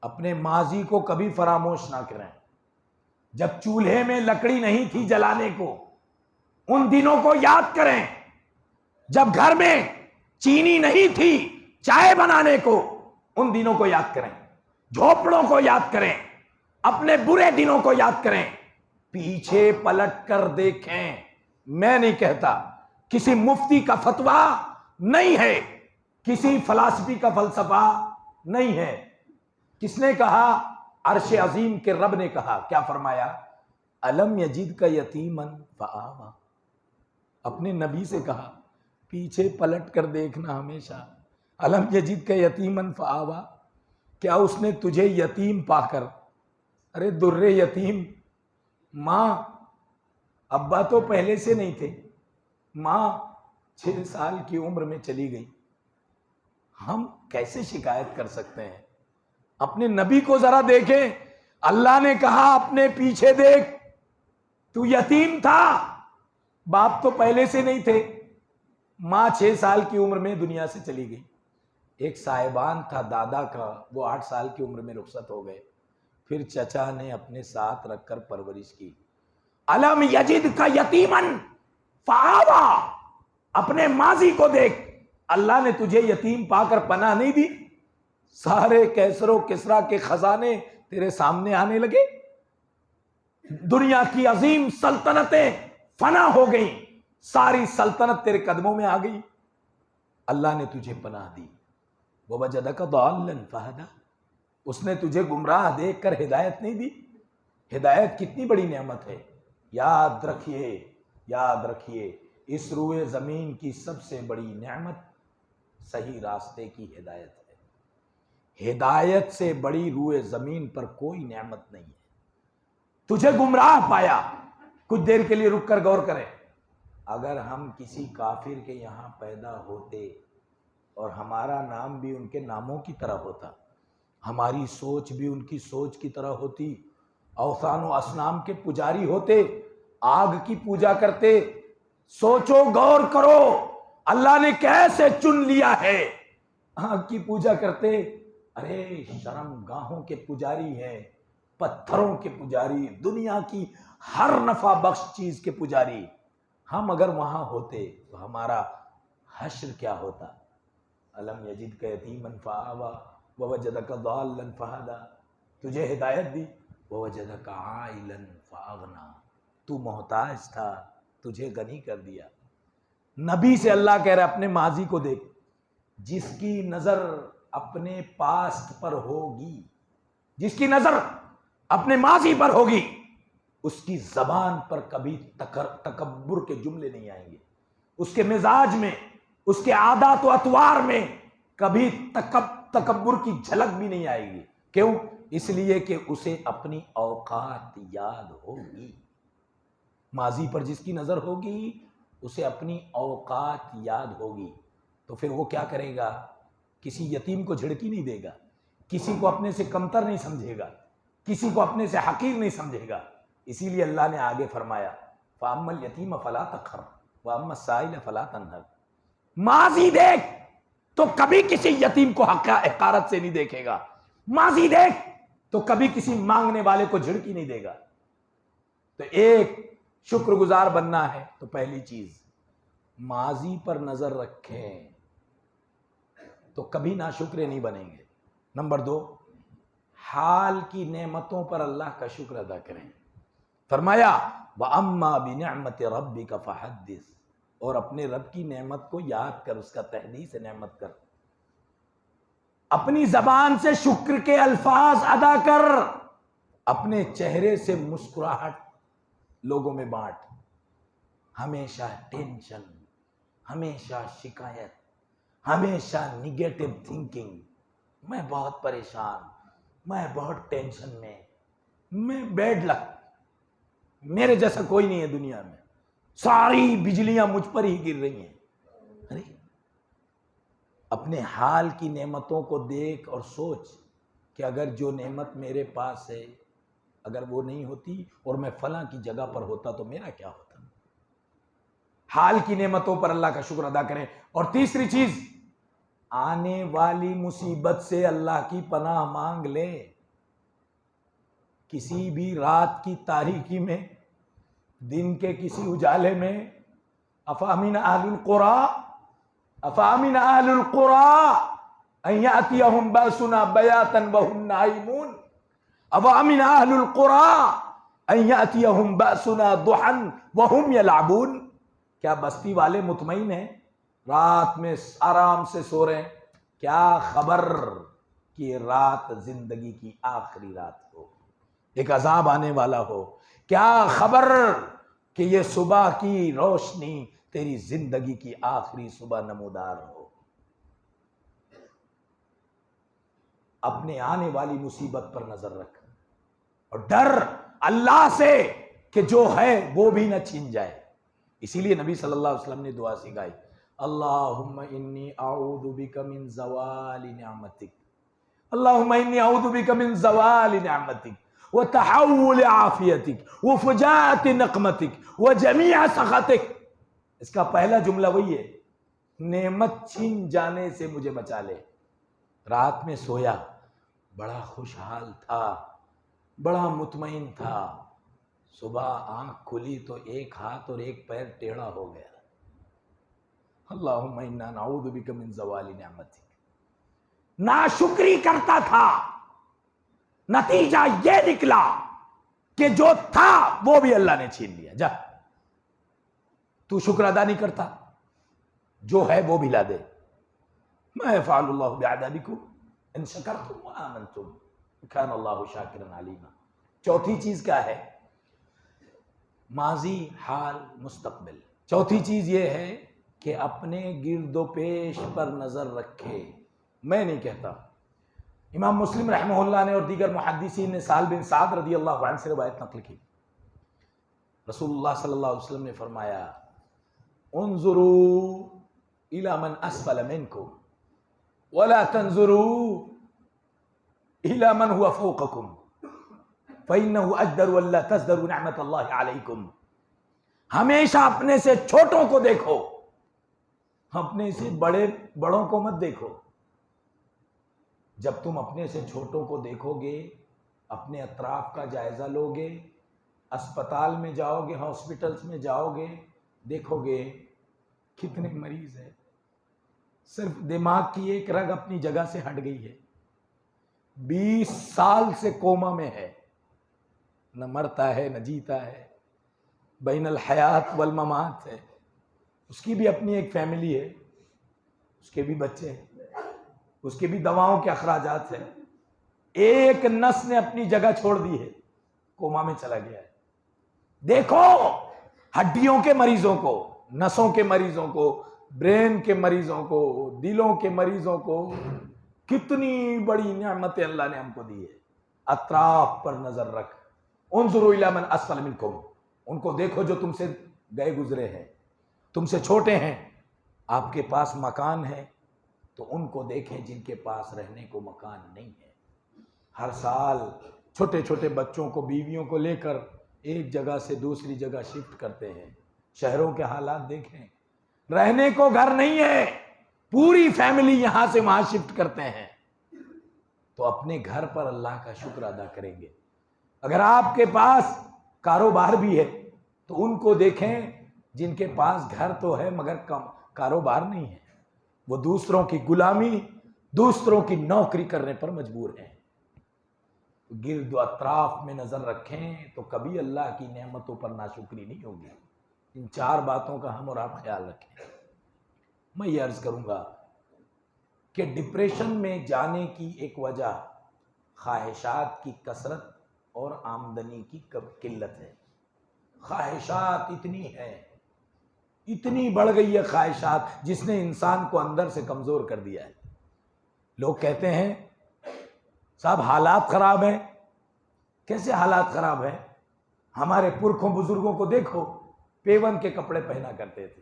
अपने माजी को कभी फरामोश ना करें। जब चूल्हे में लकड़ी नहीं थी जलाने को, उन दिनों को याद करें। जब घर में चीनी नहीं थी चाय बनाने को, उन दिनों को याद करें। झोपड़ों को याद करें, अपने बुरे दिनों को याद करें। पीछे पलट कर देखें। मैं नहीं कहता, किसी मुफ्ती का फतवा नहीं है, किसी फलसफी का फलसफा नहीं है। किसने कहा? अर्श अजीम के रब ने कहा। क्या फरमाया? अलम यजिद का यतीमन फआवा। अपने नबी से कहा पीछे पलट कर देखना हमेशा। अलम यजिद का यतीमन फआवा, क्या उसने तुझे यतीम पाकर अरे दुर्रे यतीम, माँ अब्बा तो पहले से नहीं थे, माँ 6 साल की उम्र में चली गई। हम कैसे शिकायत कर सकते हैं? अपने नबी को जरा देखें, अल्लाह ने कहा अपने पीछे देख, तू यतीम था, बाप तो पहले से नहीं थे, माँ 6 साल की उम्र में दुनिया से चली गई। एक साहिबान था दादा का, वो 8 साल की उम्र में रुखसत हो गए। फिर चचा ने अपने साथ रखकर परवरिश की। अलम यजिद का यतीमन फावा, अपने माजी को देख, अल्लाह ने तुझे यतीम पाकर पनाह नहीं दी। सारे कैसरो किसरा के खजाने तेरे सामने आने लगे, दुनिया की अजीम सल्तनतें फना हो गई, सारी सल्तनत तेरे कदमों में आ गई, अल्लाह ने तुझे पनाह दी। ववजदका दाल्लन फहदा, उसने तुझे गुमराह देखकर हिदायत नहीं दी। हिदायत कितनी बड़ी नेमत है। याद रखिए, याद रखिए, इस रूए जमीन की सबसे बड़ी नेमत सही रास्ते की हिदायत है। हिदायत से बड़ी रूए जमीन पर कोई नेमत नहीं है। तुझे गुमराह पाया, कुछ देर के लिए रुक कर गौर करें, अगर हम किसी काफिर के यहां पैदा होते और हमारा नाम भी उनके नामों की तरह होता, हमारी सोच भी उनकी सोच की तरह होती, औसान व असनाम के पुजारी होते, आग की पूजा करते, सोचो गौर करो अल्लाह ने कैसे चुन लिया है। आग की पूजा करते, अरे शर्म गाहों के पुजारी हैं, पत्थरों के पुजारी, दुनिया की हर नफा बख्श चीज के पुजारी। हम अगर वहां होते तो हमारा हश्र क्या होता। अलम यजिद का यतीमन फआवा ववजदका दाल्लन फहदा, तुझे हिदायत दी, ववजदका आइलन फअगना, तू मोहताज था, तुझे गनी कर दिया। नबी से अल्लाह कह रहा है अपने माजी को देख, जिसकी नजर अपने पास्ट पर होगी, जिसकी नजर अपने माजी पर होगी, उसकी जबान पर कभी तकब्बुर के जुमले नहीं आएंगे, उसके मिजाज में, उसके आदत व अतवार में कभी तकब्बुर की झलक भी नहीं आएगी। क्यों? इसलिए कि उसे अपनी औकात याद होगी। माजी पर जिसकी नजर होगी उसे अपनी औकात याद होगी, तो फिर वो क्या करेगा? किसी यतीम को झिड़की नहीं देगा, किसी को अपने से कमतर नहीं समझेगा, किसी को अपने से हकीर नहीं समझेगा। इसीलिए अल्लाह ने आगे फरमाया, फ़अम्मल यतीम फला तक़हर वअम्मा साइल फला तनहर। माजी देख तो कभी किसी यतीम को हकारत से नहीं देखेगा, माजी देख तो कभी किसी मांगने वाले को झिड़की नहीं देगा। तो एक शुक्रगुजार बनना है तो पहली चीज माजी पर नजर रखें, तो कभी नाशुक्रे नहीं बनेंगे। नंबर 2, हाल की नेमतों पर अल्लाह का शुक्र अदा करें। फरमाया व अम्मा बिनिअमति रब्बिका फहद्दिस, और अपने रब की नेमत को याद कर, उसका तहदीस नेमत कर, अपनी जबान से शुक्र के अल्फाज अदा कर, अपने चेहरे से मुस्कुराहट लोगों में बांट। हमेशा टेंशन, हमेशा शिकायत, हमेशा निगेटिव थिंकिंग, मैं बहुत परेशान, मैं बहुत टेंशन में, मैं बैड लक, मेरे जैसा कोई नहीं है दुनिया में, सारी बिजलियां मुझ पर ही गिर रही हैं। अरे अपने हाल की नेमतों को देख और सोच कि अगर जो नेमत मेरे पास है, अगर वो नहीं होती और मैं फलां की जगह पर होता तो मेरा क्या होता। हाल की नेमतों पर अल्लाह का शुक्र अदा करें। और तीसरी चीज, आने वाली मुसीबत से अल्लाह की पनाह मांग ले। किसी भी रात की तारीकी में, दिन के किसी उजाले में, अफामिन अहलुल कुरा अन यातियहुम बासुना बयातन व हुम नाइमून, अफामिन अहलुल कुरा अन यातियहुम बासुना दुहन व हुम यलअबून। क्या बस्ती वाले मुतमईन हैं, रात में आराम से सो रहे हैं? क्या खबर कि रात जिंदगी की आखिरी रात हो, एक अजाब आने वाला हो। क्या खबर कि ये सुबह की रोशनी तेरी जिंदगी की आखिरी सुबह नमूदार हो। अपने आने वाली मुसीबत पर नजर रख, और डर अल्लाह से कि जो है वो भी ना छीन जाए। इसीलिए नबी सल्लल्लाहु अलैहि वसल्लम ने दुआ सिखाई, अल्लाहुम्मा इन्नी अऊज़ु बिका मिन ज़वालि निअमतिक, अल्लाहुम्मा इन्नी अऊज़ु बिका मिन ज़वालि निअमतिक व तहव्वुल आफियतिक व फुजाअति नक़मतिक व जमीअ सख़तिक। इसका पहला जुमला वही है, नेमत छीन जाने से मुझे बचा ले। रात में सोया, बड़ा खुशहाल था, बड़ा मुतमईन था, सुबह आंख खुली तो एक हाथ और एक पैर टेढ़ा हो गया। अल्लाहुम्मा इन्ना नऊज़ु बिका मिन ज़वालि निअमतिक। नाशुक्री करता था, नतीजा यह निकला कि जो था वो भी अल्लाह ने छीन लिया। जा, तू शुक्र अदा नहीं करता, जो है वो भी ला दे। मा यफ़अलुल्लाहु बिअज़ाबिकुम इन शकरतुम व आमनतुम कान अल्लाहु शाकिरन अलीमा। चौथी चीज क्या है? माजी, हाल, मुस्तकबिल। चौथी चीज ये है कि अपने गिरदो पेश पर नजर रखे। मैं नहीं कहता, इमाम मुस्लिम रहमहुल्लाह ने और दीगर मुहद्दिसीन ने साल बिन साद रदी अल्लाह अन्हु से रिवायत नकल की। रसूलुल्लाह सल्लल्लाहु अलैहि वसल्लम ने फरमाया, उन्जुरू इला मन अस्फल मिनकुम वला तंजुरू इला मन हुवा फौककुम फ़इन्नहु अजदरु अल्ला तज़दरु निअमतल्लाहि अलैकुम। हमेशा अपने से छोटों को देखो, अपने से बड़ों को मत देखो। जब तुम अपने से छोटों को देखोगे, अपने अतराफ का जायजा लोगे, अस्पताल में जाओगे, हॉस्पिटल्स में जाओगे, देखोगे कितने मरीज हैं, सिर्फ दिमाग की एक रग अपनी जगह से हट गई है, 20 साल से कोमा में है, न मरता है न जीता है, बैनल हयात वल ममात है। उसकी भी अपनी एक फैमिली है, उसके भी बच्चे हैं, उसके भी दवाओं के अखराजात हैं। एक नस ने अपनी जगह छोड़ दी है, कोमा में चला गया है। देखो हड्डियों के मरीजों को, नसों के मरीजों को, ब्रेन के मरीजों को, दिलों के मरीजों को, कितनी बड़ी नेमतें अल्लाह ने हमको दी है। अतराफ पर नजर रख। उन्जुरू इला मन अस्फल मिनकुम, उनको देखो जो तुमसे गए गुजरे हैं, तुमसे छोटे हैं। आपके पास मकान है तो उनको देखें जिनके पास रहने को मकान नहीं है। हर साल छोटे छोटे बच्चों को, बीवियों को लेकर एक जगह से दूसरी जगह शिफ्ट करते हैं। शहरों के हालात देखें, रहने को घर नहीं है, पूरी फैमिली यहां से वहां शिफ्ट करते हैं। तो अपने घर पर अल्लाह का शुक्र अदा करेंगे। अगर आपके पास कारोबार भी है तो उनको देखें जिनके पास घर तो है मगर कम कारोबार नहीं है, वो दूसरों की गुलामी, दूसरों की नौकरी करने पर मजबूर हैं। गिर्द अतराफ में नजर रखें तो कभी अल्लाह की नेमतों पर नाशुक्री नहीं होगी। इन 4 बातों का हम और आप ख्याल रखें। मैं ये अर्ज करूंगा कि डिप्रेशन में जाने की एक वजह ख्वाहिशात की कसरत और आमदनी की किल्लत है। ख्वाहिशात इतनी है, इतनी बढ़ गई है ख्वाहिशात, जिसने इंसान को अंदर से कमजोर कर दिया है। लोग कहते हैं साहब हालात खराब हैं। कैसे हालात खराब हैं? हमारे पुरखों बुजुर्गों को देखो, पेवन के कपड़े पहना करते थे,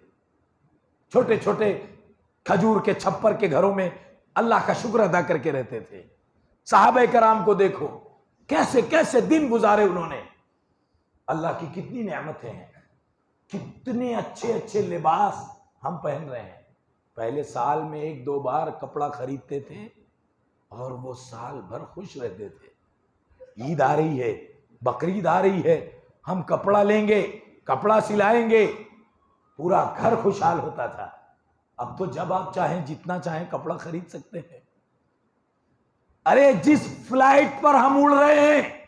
छोटे छोटे खजूर के छप्पर के घरों में अल्लाह का शुक्र अदा करके रहते थे। साहबे कराम को देखो, कैसे कैसे दिन गुजारे उन्होंने। अल्लाह की कितनी नेमतें हैं, कितने अच्छे अच्छे लिबास हम पहन रहे हैं। पहले साल में 1-2 बार कपड़ा खरीदते थे और वो साल भर खुश रहते थे। ईद आ रही है, बकरीद आ रही है, हम कपड़ा लेंगे, कपड़ा सिलाएंगे, पूरा घर खुशहाल होता था। अब तो जब आप चाहें, जितना चाहें कपड़ा खरीद सकते हैं। अरे जिस फ्लाइट पर हम उड़ रहे हैं,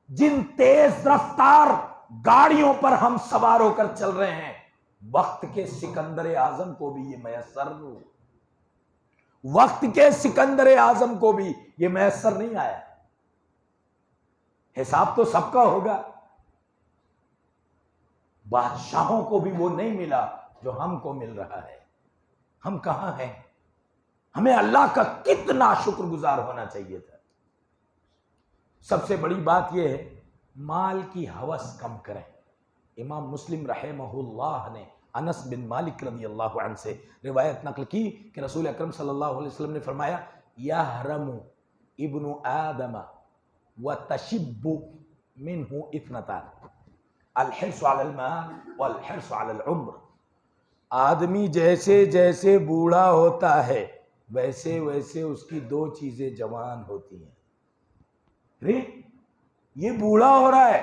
जिन तेज रफ्तार गाड़ियों पर हम सवार होकर चल रहे हैं, वक्त के सिकंदर आजम को भी ये मैसर, वक्त के सिकंदर आजम को भी ये मैसर नहीं आया। हिसाब तो सबका होगा। बादशाहों को भी वो नहीं मिला जो हमको मिल रहा है। हम कहां हैं? हमें अल्लाह का कितना शुक्रगुजार होना चाहिए था। सबसे बड़ी बात यह है माल की हवस कम करें। इमाम मुस्लिम रहमहुल्लाह ने अनस बिन मालिक रज़ी अल्लाह अन्हु से रिवायत नकल की कि रसूल अकरम सल्लल्लाहु अलैहि वसल्लम ने फरमाया, यहरमु इब्नु आदम व तशिब्बु मिन्हु इत्नतान अल हिर्सु अलल माल वल हिर्सु अलल उम्र। आदमी जैसे जैसे बूढ़ा होता है वैसे वैसे उसकी दो चीजें जवान होती हैं। अरे ये बूढ़ा हो रहा है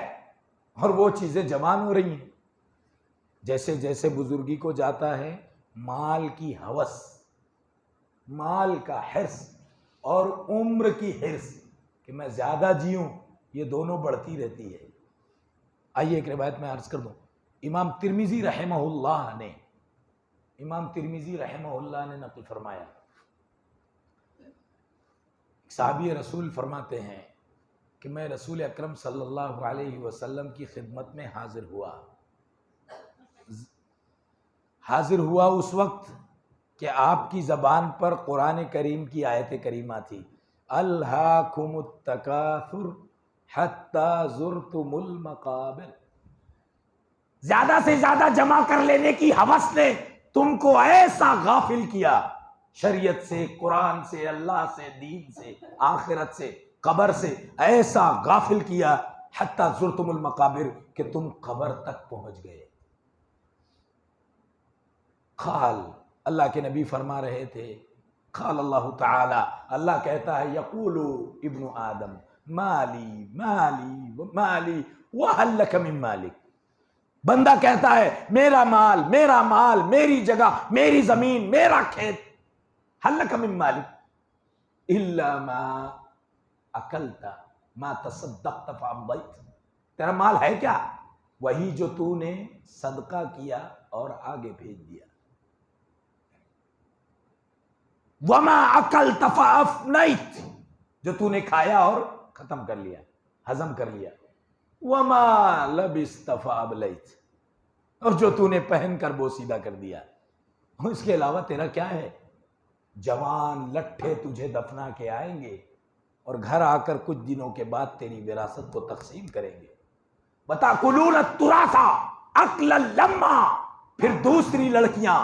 और वो चीजें जवान हो रही हैं। जैसे जैसे बुजुर्गी को जाता है माल की हवस, माल का हिर्स और उम्र की हिर्स कि मैं ज्यादा जीऊं, ये दोनों बढ़ती रहती है। आइए एक रिवायत में अर्ज कर दूं। इमाम तिर्मिजी रहमहुल्लाह ने नकल फरमाया, साहबी रसूल फरमाते हैं कि मैं रसूल अकरम सल्लल्लाहु अलैहि वसल्लम की खिदमत में हाजिर हुआ उस वक्त कि आपकी ज़बान पर कुरान करीम की आयत करीमा थी, अल्हाकुमुत तकासुर हत्ता ज़ुरतुमुल मकाबिर। ज्यादा से ज्यादा जमा कर लेने की हवस ने तुमको ऐसा गाफिल किया शरीयत से, कुरान से, अल्लाह से, दीन से, आखिरत से, कब्र से, ऐसा गाफिल किया हत्ता ज़ुरतुमुल मकाबिर कि तुम कब्र तक पहुंच गए। खाल, अल्लाह के नबी फरमा रहे थे, खाल अल्लाह ताला, अल्लाह कहता है, यकूलु इब्नु आदम माली माली माली व हल लक मिन मालिक। बंदा कहता है मेरा माल, मेरा माल, मेरी जगह, मेरी जमीन, मेरा खेत, हल लक मिन मालिक इल्ला मा अकलता मा तसद्दक़त फ़अमदैत। तेरा माल है क्या? वही जो तूने सदका किया और आगे भेज दिया। वमा अकलत फ़अफ़नैत, जो तूने खाया और खत्म कर लिया, हजम कर लिया। वमा लबिस्त फ़अबलैत, और जो तूने पहन कर बोसीदा कर दिया। इसके अलावा तेरा क्या है? जवान लट्ठे तुझे दफना के आएंगे और घर आकर कुछ दिनों के बाद तेरी विरासत को तकसीम करेंगे। बता कुलून तुरासा अक्ल लम्मा, फिर दूसरी लड़कियां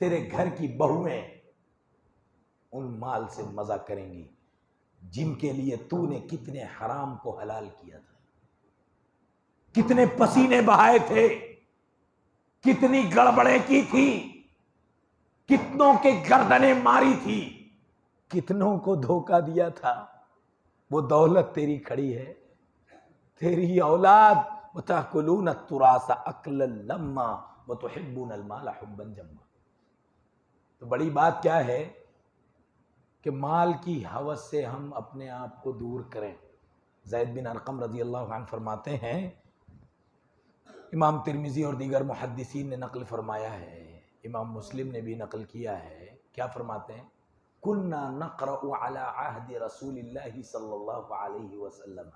तेरे घर की बहुएं उन माल से मजा करेंगी जिनके लिए तूने कितने हराम को हलाल किया था, कितने पसीने बहाए थे, कितनी गड़बड़े की थी, कितनों के गर्दनें मारी थी, कितनों को धोखा दिया था। वो दौलत तेरी खड़ी है, तेरी औलाद। वतअकुलून तुरासा अक्ल लम्मा वतुहिब्बूनल माल हुब्बन जम्मा। तो बड़ी बात क्या है कि माल की हवस से हम अपने आप को दूर करें। ज़ैद बिन अरक़म रज़ी अल्लाहु अन्हु फरमाते हैं, इमाम तिर्मिज़ी और दीगर मुहद्दिसीन ने नकल फरमाया है, इमाम मुस्लिम ने भी नकल किया है, क्या फरमाते हैं, कुन्ना नक़रअु अला अहदी रसूलिल्लाहि सल्लल्लाहु अलैहि वसल्लम,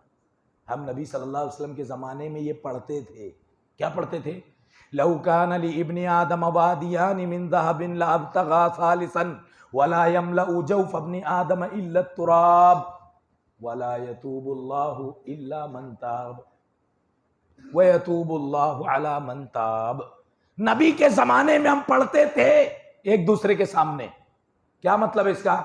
हम नबी सल्लल्लाहु अलैहि वसल्लम के ज़माने में ये पढ़ते थे। क्या पढ़ते थे? लौ कान लि इब्नि आदम वादियान मिन ज़हबिन लअब्तगा सालिसन वला यमलउ जौफ इब्नि आदम इल्ला तुराब वला यतूबुल्लाहु इल्ला मन ताब व यतूबुल्लाहु अला मन ताब। नबी के ज़माने में हम पढ़ते थे एक दूसरे के सामने। क्या मतलब है इसका?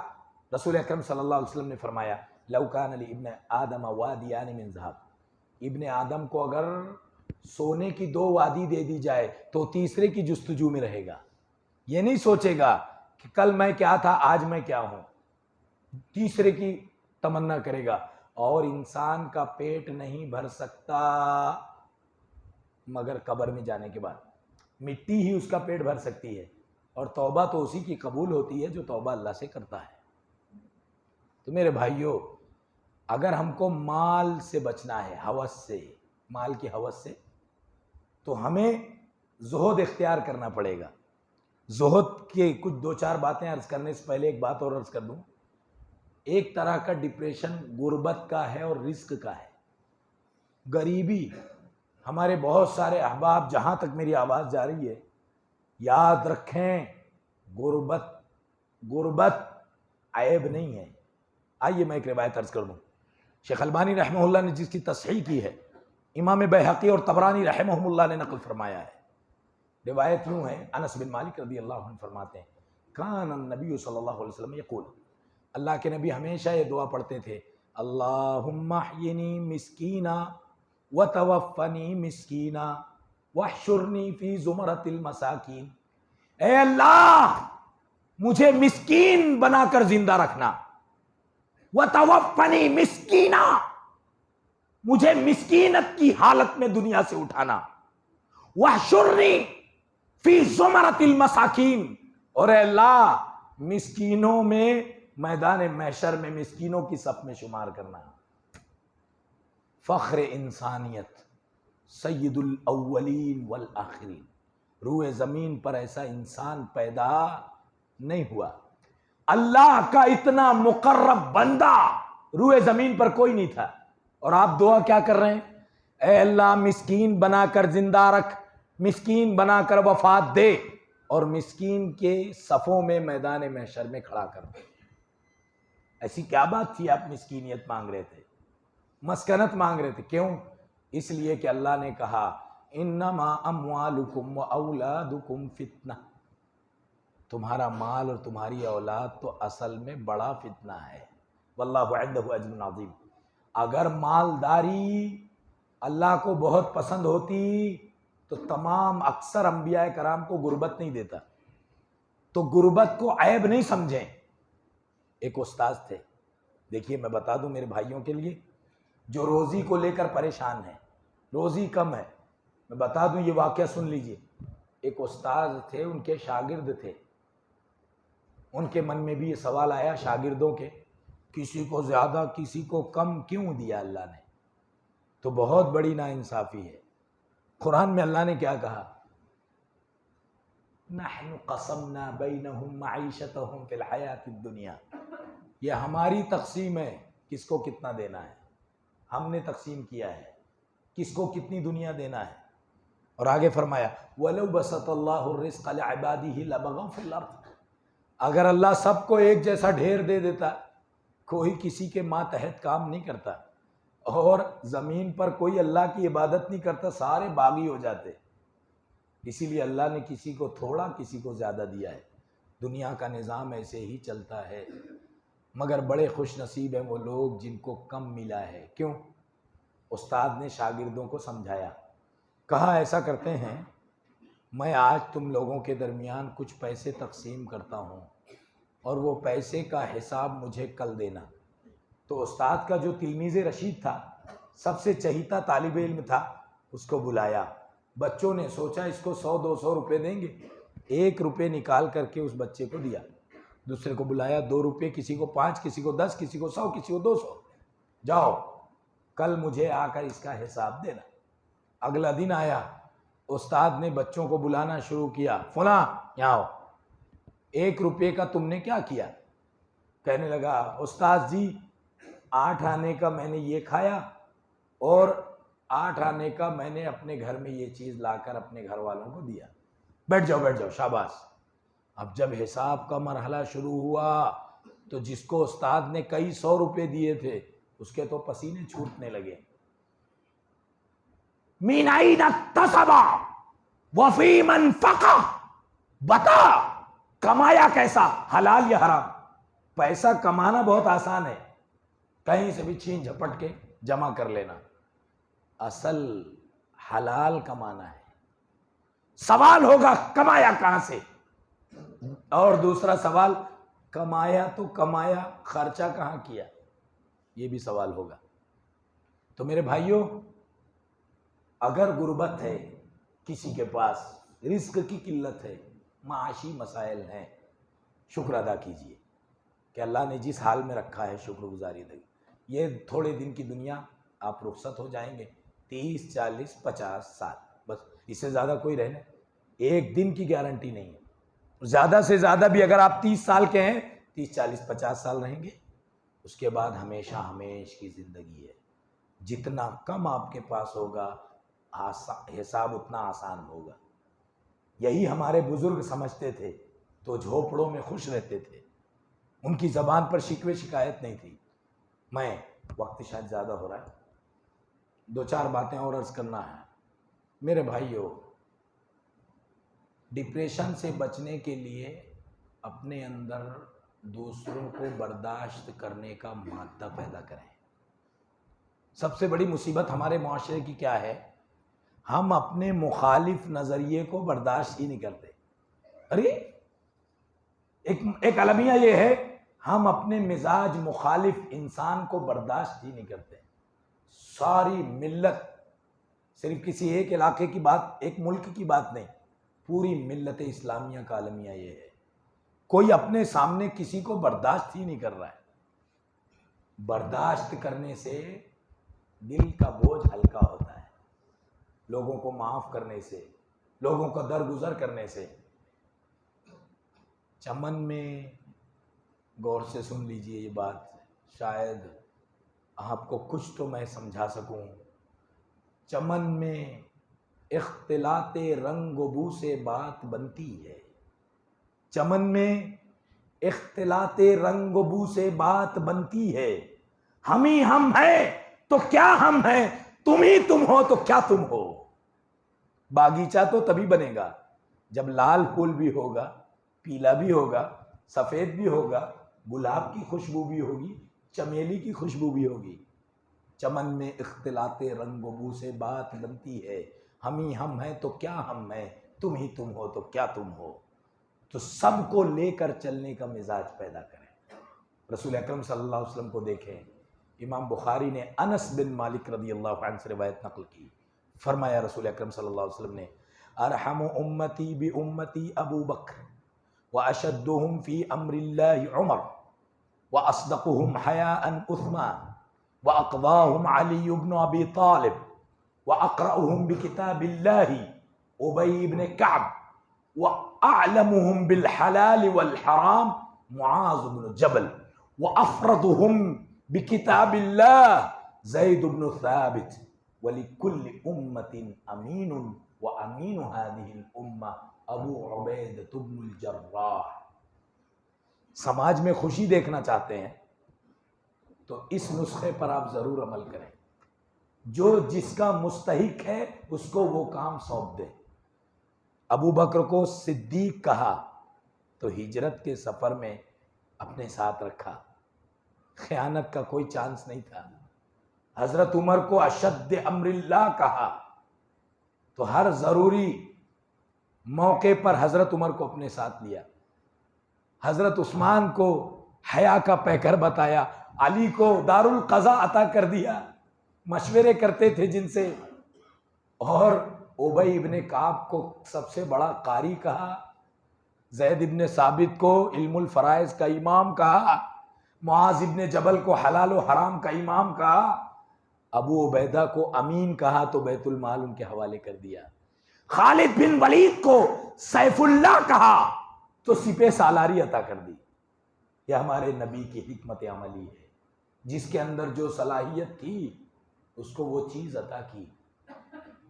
रसूल अकरम सल्लल्लाहु अलैहि वसल्लम ने फरमाया, लौ कान लि इब्न आदम वादियान मिन ज़हब, इब्न आदम को अगर सोने की दो वादी दे दी जाए तो तीसरे की जुस्तजू में रहेगा। ये नहीं सोचेगा कि कल मैं क्या था, आज मैं क्या हूं, तीसरे की तमन्ना करेगा। और इंसान का पेट नहीं भर सकता मगर कब्र में जाने के बाद, मिट्टी ही उसका पेट भर सकती है। और तौबा तो उसी की कबूल होती है जो तौबा अल्लाह से करता है। तो मेरे भाइयों, अगर हमको माल से बचना है, हवस से, माल की हवस से, तो हमें ज़ुहद इख्तियार करना पड़ेगा। ज़ुहद के कुछ दो चार बातें अर्ज़ करने से पहले एक बात और अर्ज़ कर दूं। एक तरह का डिप्रेशन गुर्बत का है और रिस्क का है, गरीबी। हमारे बहुत सारे अहबाब, जहाँ तक मेरी आवाज़ जा रही है, याद रखें, गुर्बत ऐब नहीं है। आइए मैं एक रिवायत अर्ज़ कर दूं। शेख अलबानी रहमहुल्लाह ने जिसकी तस्हीह की है, इमाम बैहक़ी और तबरानी रहमहुल्लाह ने नक़ल फरमाया है। रिवायत यूँ है, अनस बिन मालिक रज़ी अल्लाह अन्हु फरमाते हैं, कान नबी सल्लल्लाहु अलैहि वसल्लम यक़ूल, अल्लाह के नबी हमेशा ये दुआ पढ़ते थे, अल्लाहुम्मा अह्यिनी मिस्कीना व तवफ़्फ़नी मिस्कीना वहशुरनी फ़ी ज़ुमरतिल मसाकीन। ए अल्लाह, मुझे मिस्कीन बनाकर जिंदा रखना, व तवफ़्फ़नी मिस्कीना, मुझे मिस्कीनत की हालत में दुनिया से उठाना, वहशुरनी फ़ी ज़ुमरतिल मसाकीन, और अल्लाह मिस्कीनों में मैदान महशर में मिस्कीनों की सफ में शुमार करना। फ़ख्र इंसानियत सय्यदुल अव्वलीन वल आखिरीन, रूए ज़मीन पर ऐसा इंसान पैदा नहीं हुआ, अल्लाह का इतना मुकर्रब बंदा रूए ज़मीन पर कोई नहीं था। और आप दुआ क्या कर रहे हैं, ए अल्लाह मिस्कीन बनाकर जिंदा रख, मिस्कीन बनाकर वफात दे, और मिस्कीन के सफ़ों में मैदान महशर में खड़ा कर दे। ऐसी क्या बात थी आप मिस्कीनियत मांग रहे थे, मस्कनत मांग रहे थे? क्यों? इसलिए कि अल्लाह ने कहा, इन्नमा अम्वालुकुम व औलादुकुम फितना, तुम्हारा माल और तुम्हारी औलाद तो असल में बड़ा फितना है। वल्लाहु इंदहु अज्रुन अज़ीम। अगर मालदारी अल्लाह को बहुत पसंद होती तो तमाम अक्सर अंबिया कराम को गुर्बत नहीं देता। तो गुर्बत को ऐब नहीं समझें। एक उस्ताद थे, देखिए मैं बता दूं मेरे भाइयों के लिए जो रोज़ी को लेकर परेशान है, रोज़ी कम है, मैं बता दूं ये वाक़या सुन लीजिए। एक उस्ताद थे, उनके शागिर्द थे, उनके मन में भी ये सवाल आया शागिर्दों के, किसी को ज़्यादा किसी को कम क्यों दिया अल्लाह ने? तो बहुत बड़ी नाइंसाफ़ी है। कुरान में अल्लाह ने क्या कहा, नहनु क़समना बैनहुम मईशतहुम फिल हयातिद दुनिया, ये हमारी तक़सीम है, किसको कितना देना है हमने तक़सीम किया है, किसको कितनी दुनिया देना है। और आगे फरमाया, वलौ बसतल्लाहु रिज़्क़ लिइबादिही लबगौ फिल अर्ज़, अगर अल्लाह सबको एक जैसा ढेर दे देता, कोई किसी के मातहत काम नहीं करता और ज़मीन पर कोई अल्लाह की इबादत नहीं करता, सारे बागी हो जाते। इसीलिए अल्लाह ने किसी को थोड़ा किसी को ज़्यादा दिया है। दुनिया का निज़ाम ऐसे ही चलता है, मगर बड़े खुश नसीब हैं वो लोग जिनको कम मिला है। क्यों? उस्ताद ने शागिर्दों को समझाया, कहा ऐसा करते हैं, मैं आज तुम लोगों के दरमियान कुछ पैसे तकसीम करता हूँ और वो पैसे का हिसाब मुझे कल देना। तो उस्ताद का जो तिलमीज़े रशीद था, सबसे चहीता तालिब इल्म था, उसको बुलाया। बच्चों ने सोचा इसको 100-200 रुपये देंगे, 1 रुपये निकाल करके उस बच्चे को दिया। दूसरे को बुलाया, 2 रुपये, किसी को 5, किसी को 10, किसी को 100, किसी को 200, जाओ कल मुझे आकर इसका हिसाब देना। अगला दिन आया, उस्ताद ने बच्चों को बुलाना शुरू किया, फला यहाँ आओ, 1 रुपये का तुमने क्या किया? कहने लगा, उस्ताद जी 8 आने का मैंने ये खाया और 8 आने का मैंने अपने घर में ये चीज़ लाकर अपने घर वालों को दिया। बैठ जाओ, शाबाश। अब जब हिसाब का मरहला शुरू हुआ तो जिसको उस्ताद ने कई 100 रुपये दिए थे उसके तो पसीने छूटने लगे। मीनाई न तसबा वफी मन फका, बता कमाया कैसा, हलाल या हराम? पैसा कमाना बहुत आसान है, कहीं से भी छीन झपट के जमा कर लेना। असल हलाल कमाना है। सवाल होगा कमाया कहां से, और दूसरा सवाल कमाया तो कमाया, खर्चा कहां किया, ये भी सवाल होगा। तो मेरे भाइयों, अगर गुर्बत है, किसी के पास रिस्क की किल्लत है, माशी मसाइल हैं, शुक्र अदा कीजिए कि अल्लाह ने जिस हाल में रखा है शुक्रगुजारी दे। ये थोड़े दिन की दुनिया, आप रुखसत हो जाएंगे, 30, 40, 50 साल, बस इससे ज़्यादा कोई रहने, एक दिन की गारंटी नहीं है। ज़्यादा से ज़्यादा भी अगर आप 30 साल के हैं, 30, 40, 50 साल रहेंगे, उसके बाद हमेशा हमेश की ज़िंदगी है। जितना कम आपके पास होगा, हिसाब उतना आसान होगा। यही हमारे बुजुर्ग समझते थे, तो झोपड़ों में खुश रहते थे, उनकी ज़बान पर शिकवे शिकायत नहीं थी। मैं वक्त शायद ज़्यादा हो रहा है, दो चार बातें और अर्ज करना है। मेरे भाइयों, डिप्रेशन से बचने के लिए अपने अंदर दूसरों को बर्दाश्त करने का मादा पैदा करें। सबसे बड़ी मुसीबत हमारे माशरे की क्या है? हम अपने मुखालिफ नज़रिए को बर्दाश्त ही नहीं करते। अरे एक अलमिया ये है, हम अपने मिजाज मुखालिफ इंसान को बर्दाश्त ही नहीं करते। सारी मिल्लत, सिर्फ किसी एक इलाके की बात, एक मुल्क की बात नहीं, पूरी मिल्लत इस्लामिया का अलमिया ये है, कोई अपने सामने किसी को बर्दाश्त ही नहीं कर रहा है। बर्दाश्त करने से दिल का बोझ हल्का होता है, लोगों को माफ करने से, लोगों को दरगुजर करने से। चमन में, गौर से सुन लीजिए ये बात, शायद आपको कुछ तो मैं समझा सकूं। चमन में इख्तिलाते रंग बू से बात बनती है, चमन में इख्तिलाते रंग बू से बात बनती है। हम ही हम हैं तो क्या हम हैं, तुम ही तुम हो तो क्या तुम हो। बागीचा तो तभी बनेगा जब लाल फूल भी होगा, पीला भी होगा, सफ़ेद भी होगा, गुलाब की खुशबू भी होगी, चमेली की खुशबू भी होगी। चमन में इख्तिलाते रंग बू से बात बनती है। हम ही हम हैं तो क्या हम हैं, तुम ही तुम हो तो क्या तुम हो। तो सबको लेकर चलने का मिजाज पैदा करें। रसूल अकरम सल्लल्लाहु अलैहि वसल्लम को देखें, इमाम बुखारी ने अनस बिन मालिक रदियल्लाहु अन्हु से रिवायत नकल की। फरमाया रसूल अकरम सल्लल्लाहु अलैहि वसल्लम ने, अरहमु उम्मती बि उम्मती अबू बकर व अशद्दुहुम फी अम्रिल्लाहि उमर व अस्दकुहुम हयाअन उस्मान व अक़वाहुम अली इब्न अबी तालिब व अक़रअहुम बिकिताबिल्लाहि उबई इब्न कअब व अअलमुहुम बिल हलाल वल हराम मुआज़ इब्न जबल व अफ़रदुहुम बिकिताबिल्लाह ज़ैद इब्न साबित व लिकुल्लि उम्मतिन अमीनुन व अमीनु हादिहिल उम्मा अबू उबैदह इब्नुल जर्राह। समाज में खुशी देखना चाहते हैं तो इस नुस्खे पर आप जरूर अमल करें। जो जिसका मुस्तहिक है उसको वो काम सौंप दे। अबू बकर को सिद्दीक कहा तो हिजरत के सफर में अपने साथ रखा, खयानत का कोई चांस नहीं था। हजरत उमर को अशद्द अम्रिल्लाह कहा तो हर जरूरी मौके पर हजरत उमर को अपने साथ लिया। हजरत उस्मान को हया का पैकर बताया, अली को दारुल क़ज़ा अता कर दिया, मशवरे करते थे जिनसे। और उबई इब्ने काब को सबसे बड़ा कारी कहा, ज़ैद इब्ने साबित को इल्मुल फ़राइज़ का इमाम कहा, मुआज़ इब्ने जबल को हलाल व हराम का इमाम कहा, अबू उबैदा को अमीन कहा तो बैतुल माल उनके हवाले कर दिया। खालिद बिन वलीद को सैफुल्लाह कहा तो सिपे सालारी अता कर दी। यह हमारे नबी की हिकमत अमली है, जिसके अंदर जो सलाहियत थी उसको वो चीज अता की।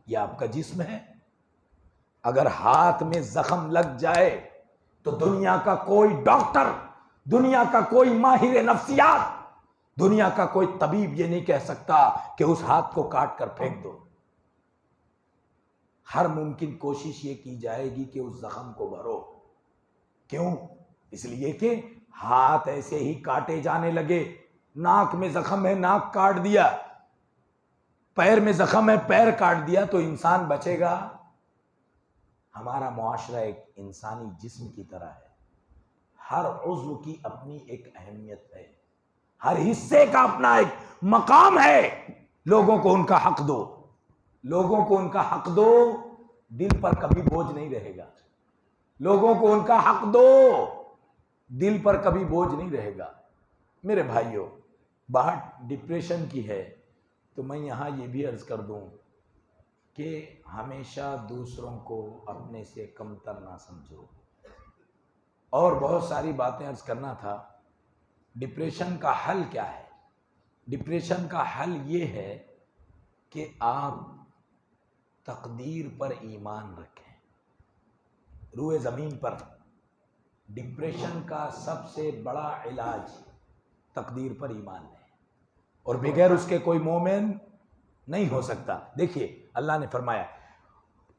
यह आपका जिस्म है, अगर हाथ में जख्म लग जाए तो दुनिया का कोई डॉक्टर, दुनिया का कोई माहिर नफ्सियात, दुनिया का कोई तबीब ये नहीं कह सकता कि उस हाथ को काट कर फेंक दो। हर मुमकिन कोशिश ये की जाएगी कि उस जख्म को भरो। क्यों? इसलिए कि हाथ ऐसे ही काटे जाने लगे। नाक में जख्म है, नाक काट दिया, पैर में जख्म है, पैर काट दिया तो इंसान बचेगा? हमारा मुआशरा एक इंसानी जिस्म की तरह है, हर उज़्व की अपनी एक अहमियत है, हर हिस्से का अपना एक मकाम है। लोगों को उनका हक दो, लोगों को उनका हक दो, दिल पर कभी बोझ नहीं रहेगा। लोगों को उनका हक दो, दिल पर कभी बोझ नहीं रहेगा। मेरे भाइयों, बात डिप्रेशन की है तो मैं यहाँ ये भी अर्ज़ कर दूँ कि हमेशा दूसरों को अपने से कमतर ना समझो। और बहुत सारी बातें अर्ज़ करना था। डिप्रेशन का हल क्या है? डिप्रेशन का हल ये है कि आप तकदीर पर ईमान रखें। रूए ज़मीन पर डिप्रेशन का सबसे बड़ा इलाज तकदीर पर ईमान है। और बगैर उसके कोई मोमिन नहीं हो सकता। देखिए अल्लाह ने फरमाया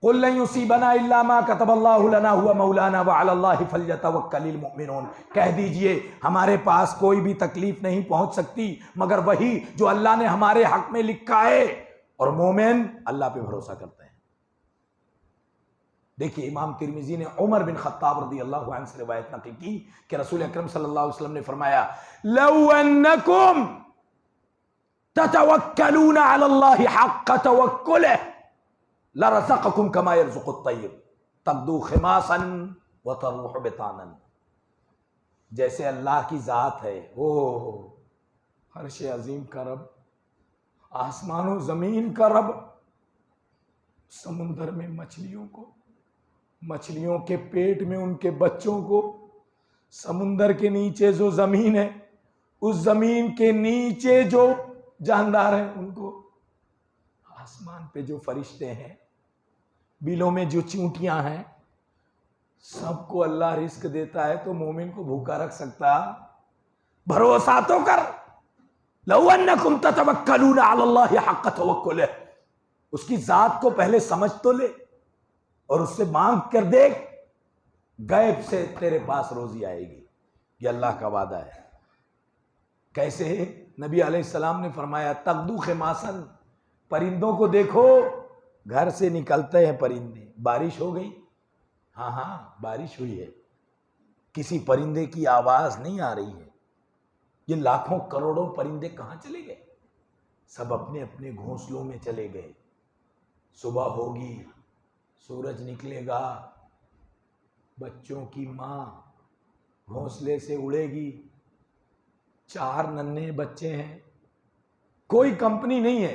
कुल लन युसीबना इल्ला मा कतबल्लाहु लना हुवा मौलाना व अलल्लाहि फल्यतवक्कलिल मुमिनून, कह दीजिए हमारे पास कोई भी तकलीफ नहीं पहुंच सकती मगर वही जो अल्लाह ने हमारे हक में लिखा है, और मोमिन अल्लाह पे भरोसा करते हैं। देखिए इमाम तिरमिजी ने उमर बिन खत्ताब रज़ी अल्लाहु अन्हु से रिवायत नकल की कि रसूल अकरम सल्लल्लाहु अलैहि वसल्लम ने फरमाया लौ अन्नकुम ततवक्कलूना अलल्लाहि हक़्क़ तवक्कुलिह लरज़क़कुम कमा यरज़ुक़ुत तय्र तग़दू खिमासन व तरूह बितानन। जैसे अल्लाह की जात है, ओ अर्श अजीम का रब, आसमानों जमीन का रब, समुंदर में मछलियों को, मछलियों के पेट में उनके बच्चों को, समुंदर के नीचे जो जमीन है उस जमीन के नीचे जो जानदार हैं उनको, आसमान पे जो फरिश्ते हैं, बिलों में जो चींटियां हैं, सबको अल्लाह रिस्क देता है तो मोमिन को भूखा रख सकता? भरोसा तो कर। लौ अन्नकुम ततवक्कलूना अलल्लाहि हक़्क़ तवक्कुलिह, उसकी जात को पहले समझ तो ले और उससे मांग कर देख, गैब से तेरे पास रोजी आएगी। ये अल्लाह का वादा है। कैसे? नबी अलैहिस्सलाम ने फरमाया तग़दू खिमासन, परिंदों को देखो, घर से निकलते हैं परिंदे। बारिश हो गई, हाँ हाँ बारिश हुई है, किसी परिंदे की आवाज नहीं आ रही है। ये लाखों करोड़ों परिंदे कहाँ चले गए? सब अपने अपने घोंसलों में चले गए। सुबह होगी, सूरज निकलेगा, बच्चों की माँ घोंसले से उड़ेगी। 4 नन्हे बच्चे हैं, कोई कंपनी नहीं है,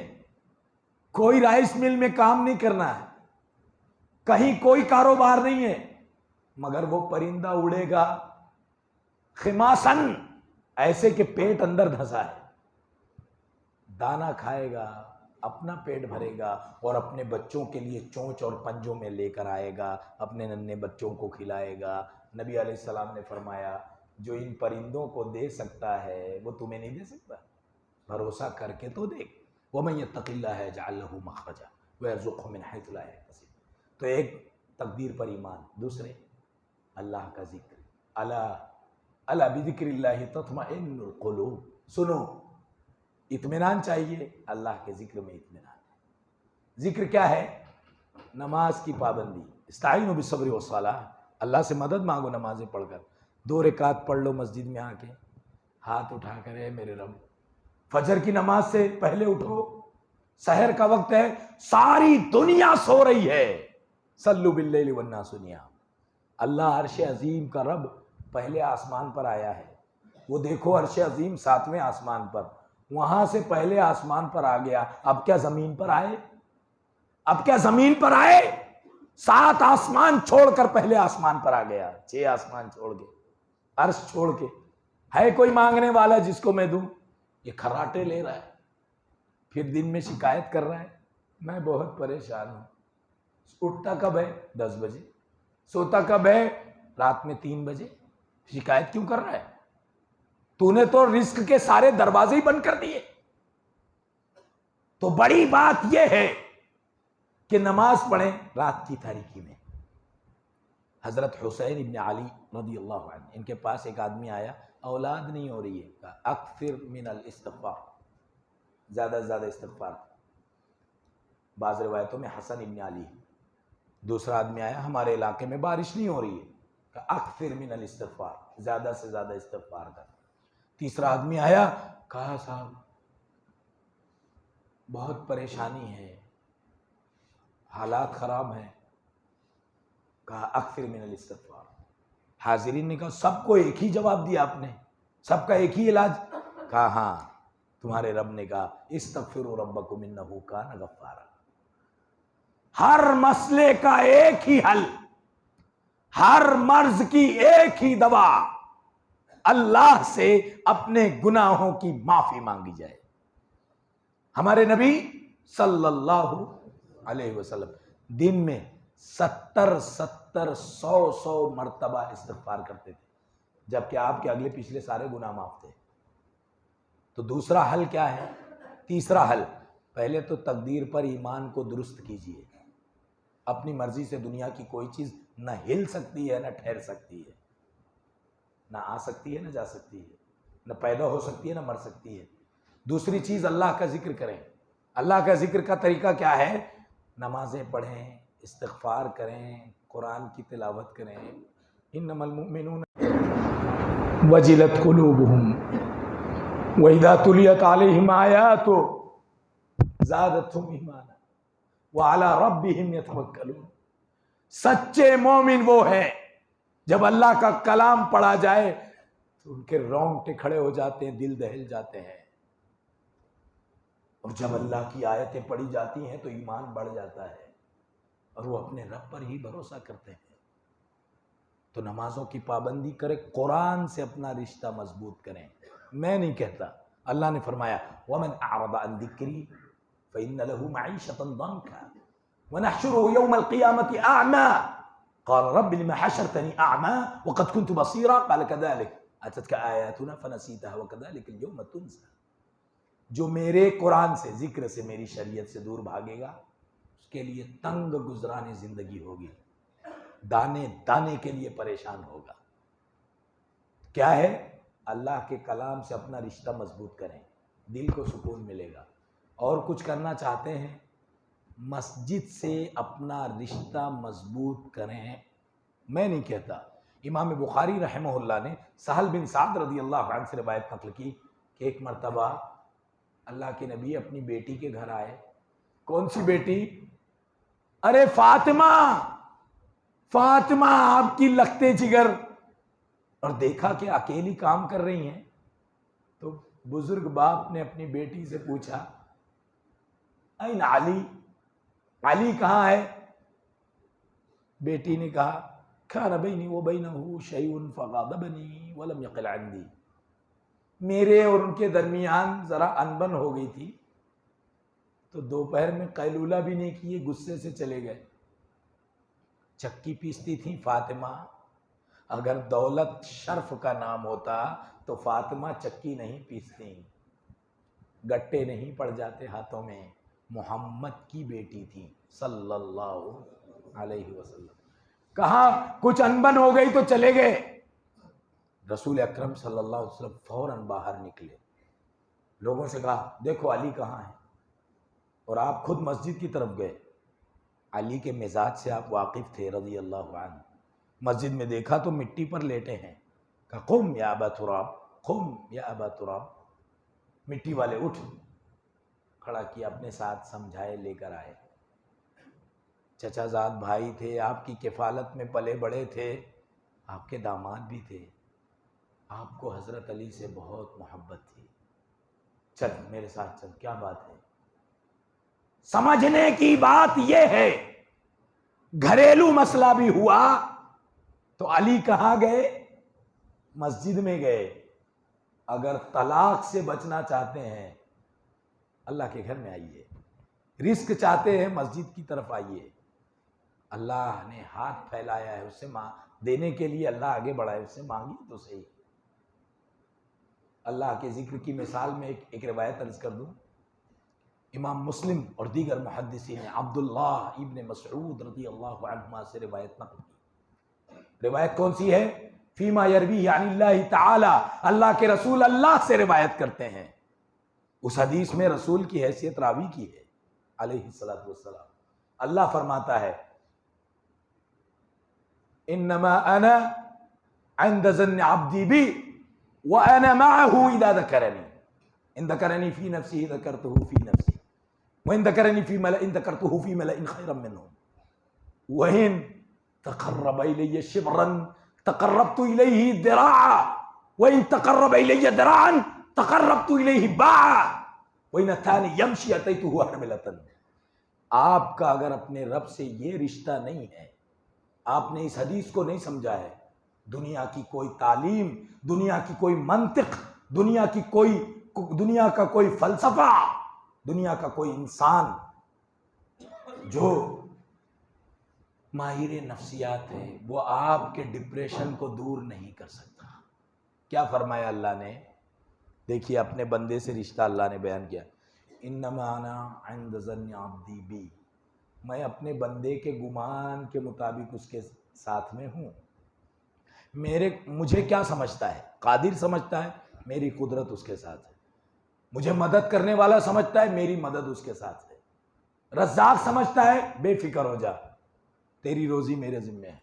कोई राइस मिल में काम नहीं करना है, कहीं कोई कारोबार नहीं है, मगर वो परिंदा उड़ेगा खिमासन, ऐसे कि पेट अंदर धंसा है, दाना खाएगा, अपना पेट भरेगा और अपने बच्चों के लिए चोंच और पंजों में लेकर आएगा, अपने नन्हे बच्चों को खिलाएगा। नबी अलैहिस्सलाम ने फरमाया जो इन परिंदों को दे सकता है वो तुम्हें नहीं दे सकता? भरोसा करके तो देख। वमन यत्तक़िल्लाह यजअल लहू मख़रजा व यरज़ुक़हु मिन हैथु ला यहतसिब। तो एक तकदीर पर ईमान, दूसरे अल्लाह का जिक्र। अला अला बिज़िक्रिल्लाहि तत्मइन्नुल क़ुलूब। सुनो, इत्मीनान चाहिए, अल्लाह के जिक्र में इत्मीनान है। जिक्र क्या है? नमाज की पाबंदी। इस्ताईनु बिस्सब्रि वस्सलाह, अल्लाह से मदद मांगो नमाजें पढ़कर। 2 रकात पढ़ लो मस्जिद में आके, हाथ उठा कर, है मेरे रब। फजर की नमाज से पहले उठो, सहर का वक्त है, सारी दुनिया सो रही है, सल्लु बिल्लैलि वन्नासु नियाम। अल्लाह अर्श अजीम का रब पहले आसमान पर आया है। वो देखो अर्श अजीम 7वें आसमान पर, वहां से पहले आसमान पर आ गया। अब क्या जमीन पर आए? अब क्या जमीन पर आए? 7 आसमान छोड़कर पहले आसमान पर आ गया, 6 आसमान छोड़ के, अर्श छोड़ के। है कोई मांगने वाला जिसको मैं दूं? ये खर्राटे ले रहा है, फिर दिन में शिकायत कर रहा है, मैं बहुत परेशान हूं। उठता कब है? 10 बजे। सोता कब है? रात में 3 बजे। शिकायत क्यों कर रहा है? तूने तो रिस्क के सारे दरवाजे ही बंद कर दिए। तो बड़ी बात यह है कि नमाज पढ़ें रात की तारीकी में। हजरत हुसैन इब्न अली रज़ी अल्लाहु अन्हु, इनके पास एक आदमी आया, औलाद नहीं हो रही है, कहा अक्सिर मिनल इस्तिग़फ़ार, ज़्यादा से ज़्यादा इस्तिग़फ़ार। बाज़ रिवायतों में हसन इब्न अली। दूसरा आदमी आया, हमारे इलाके में बारिश नहीं हो रही है, कहा अक्सिर मिनल इस्तिग़फ़ार, ज़्यादा से ज़्यादा इस्तिग़फ़ार कर। तीसरा आदमी आया, कहा साहब बहुत परेशानी है, हालात ख़राब हैं, कहा अक्सिर मिनल इस्तिग़फ़ार। हाज़िरीन ने कहा सबको एक ही जवाब दिया आपने, सबका एक ही इलाज? कहा हाँ, तुम्हारे रब ने कहा इस्तग़फ़िरू रब्बकुम इन्नहू कान गफ़्फ़ारा। हर मसले का एक ही हल, हर मर्ज की एक ही दवा, अल्लाह से अपने गुनाहों की माफी मांगी जाए। हमारे नबी सल्लल्लाहु अलैहि वसल्लम दिन में 70 100 मर्तबा इस्तिग़फ़ार करते थे, जबकि आपके अगले पिछले सारे गुनाह माफ थे। तो दूसरा हल क्या है? तीसरा हल, पहले तो तकदीर पर ईमान को दुरुस्त कीजिए। अपनी मर्जी से दुनिया की कोई चीज़ न हिल सकती है न ठहर सकती है, ना आ सकती है ना जा सकती है, न पैदा हो सकती है ना मर सकती है। दूसरी चीज़, अल्लाह का जिक्र करें। अल्लाह का जिक्र का तरीका क्या है? नमाजें पढ़ें, इस्तिग़फ़ार करें, कुरान की तिलावत करें। इन्नमल मुमिनून वजिलत कुलूबुहुम व इज़ा तुलियत अलैहिम आयातु ज़ादतहुम ईमाना व अला रब्बिहिम यतवक्कलून। सच्चे मोमिन वो हैं जब अल्लाह का कलाम पढ़ा जाए तो उनके रोंगटे खड़े हो जाते हैं, दिल दहल जाते हैं। और जब अल्लाह की आयतें पढ़ी जाती हैं तो ईमान बढ़ जाता है और वो अपने रब पर ही भरोसा करते हैं। तो नमाजों की पाबंदी करें, कुरान से अपना रिश्ता मजबूत करें। मैं नहीं कहता, अल्लाह ने फरमाया वमन अअरदा अन ज़िक्री फ़इन्न लहू मईशतन दंका व नहशुरुहु यौमल क़ियामति अअमा क़ाल रब्बि लिमा हशरतनी अअमा व क़द कुन्तु बसीरा क़ाल कज़ालिक अततका आयातुना फ़नसीतहा व कज़ालिकल यौम तुनसा। जो मेरे कुरान से, जिक्र से, मेरी शरीयत से दूर भागेगा उसके लिए तंग गुजरानी जिंदगी होगी, दाने दाने के लिए परेशान होगा। क्या है? अल्लाह के कलाम से अपना रिश्ता मजबूत करें, दिल को सुकून मिलेगा। और कुछ करना चाहते हैं, मस्जिद से अपना रिश्ता मजबूत करें। मैं नहीं कहता, इमाम बुखारी रहमहुल्लाह ने सहल बिन साद रज़ी अल्लाह अन्हु से रिवायत नक़ल की कि एक मरतबा अल्लाह के नबी अपनी बेटी के घर आए। कौन सी बेटी? अरे फातिमा, फातिमा आपकी लखते जिगर। और देखा कि अकेली काम कर रही हैं, तो बुजुर्ग बाप ने अपनी बेटी से पूछा ऐन अली, अली कहाँ है? बेटी ने कहा खाना बैनी व बैनहु शैउन फग़ादबनी व लम यक़िल अंदी। मेरे और उनके दरमियान जरा अनबन हो गई थी, तो दोपहर में कैलूला भी नहीं किए, गुस्से से चले गए। चक्की पीसती थी फातिमा। अगर दौलत शर्फ का नाम होता तो फातिमा चक्की नहीं पीसती, गट्टे नहीं पड़ जाते हाथों में। मोहम्मद की बेटी थी सल्लल्लाहु अलैहि वसल्लम। कहाँ कुछ अनबन हो गई तो चले गए। रसूल अकरम सल्लल्लाहु अलैहि वसल्लम फौरन बाहर निकले, लोगों से कहा देखो अली कहाँ है, और आप खुद मस्जिद की तरफ गए। अली के मिजाज से आप वाकिफ थे रज़ी अल्लाह अन्हु। मस्जिद में देखा तो मिट्टी पर लेटे हैं। कहा कुम या अबा तुराब, कुम या अबा तुराब। मिट्टी वाले उठ, खड़ा किया, अपने साथ समझाए, लेकर आए। चचाजाद भाई थे, आपकी किफ़ालत में पले बड़े थे, आपके दामाद भी थे, आपको हज़रत अली से बहुत मोहब्बत थी। चल मेरे साथ चल, क्या बात है? समझने की बात यह है, घरेलू मसला भी हुआ तो अली कहाँ गए? मस्जिद में गए। अगर तलाक से बचना चाहते हैं अल्लाह के घर में आइए, रिस्क चाहते हैं मस्जिद की तरफ आइए। अल्लाह ने हाथ फैलाया है, उससे देने के लिए अल्लाह आगे बढ़ा है, उससे मांगिए तो सही। अल्लाह के जिक्र की मिसाल में एक रिवायत अर्ज कर दूं। इमाम मुस्लिम और दीगर मुहद्दिसीन ने अब्दुल्लाह इब्न मसऊद रज़ी अल्लाहु अन्हुमा से रिवायत नक़ल की। रिवायत कौन सी है? फीमा यरवी अनिल्लाहि ताला, अल्लाह के रसूल अल्लाह से रिवायत करते हैं। उस हदीस में रसूल की हैसियत रावी की है अलैहिस्सलातु वस्सलाम। अल्लाह फरमाता है इन्नमा अना इंद ज़न्नि अब्दी बी व अना मअहु इज़ा ज़करनी, इन ज़करनी फी नफ्सी ज़करतुहु फी नफ्सी व इन ज़करनी फी मलइन ज़करतुहु फी मलइन खैरन मिन्हुम व इन तक़र्रब इलैया शिब्रन तक़र्रबतु इलैहि दिराअ व इन तक़र्रब इलैया दिराअन तक़र्रबतु इलैहि बाअ व इन अतानी यमशी अतैतुहु हरमिलतन। आपका अगर अपने रब से ये रिश्ता नहीं है, आपने इस हदीस को नहीं समझा है, दुनिया की कोई तालीम, दुनिया की कोई मंतिक, दुनिया का कोई फलसफा, दुनिया का कोई इंसान जो माहिर नफ्सियात है, वो आपके डिप्रेशन को दूर नहीं कर सकता। क्या फरमाया अल्लाह ने? देखिए अपने बंदे से रिश्ता अल्लाह ने बयान किया, इन्नमा अना इंद ज़न्नि अब्दी बी, मैं अपने बंदे के गुमान के मुताबिक उसके साथ में हूँ। मुझे क्या समझता है? कादिर समझता है, मेरी कुदरत उसके साथ है। मुझे मदद करने वाला समझता है, मेरी मदद उसके साथ है। रज़्ज़ाक़ समझता है, बेफिक्र हो जा, तेरी रोजी मेरे जिम्मे है।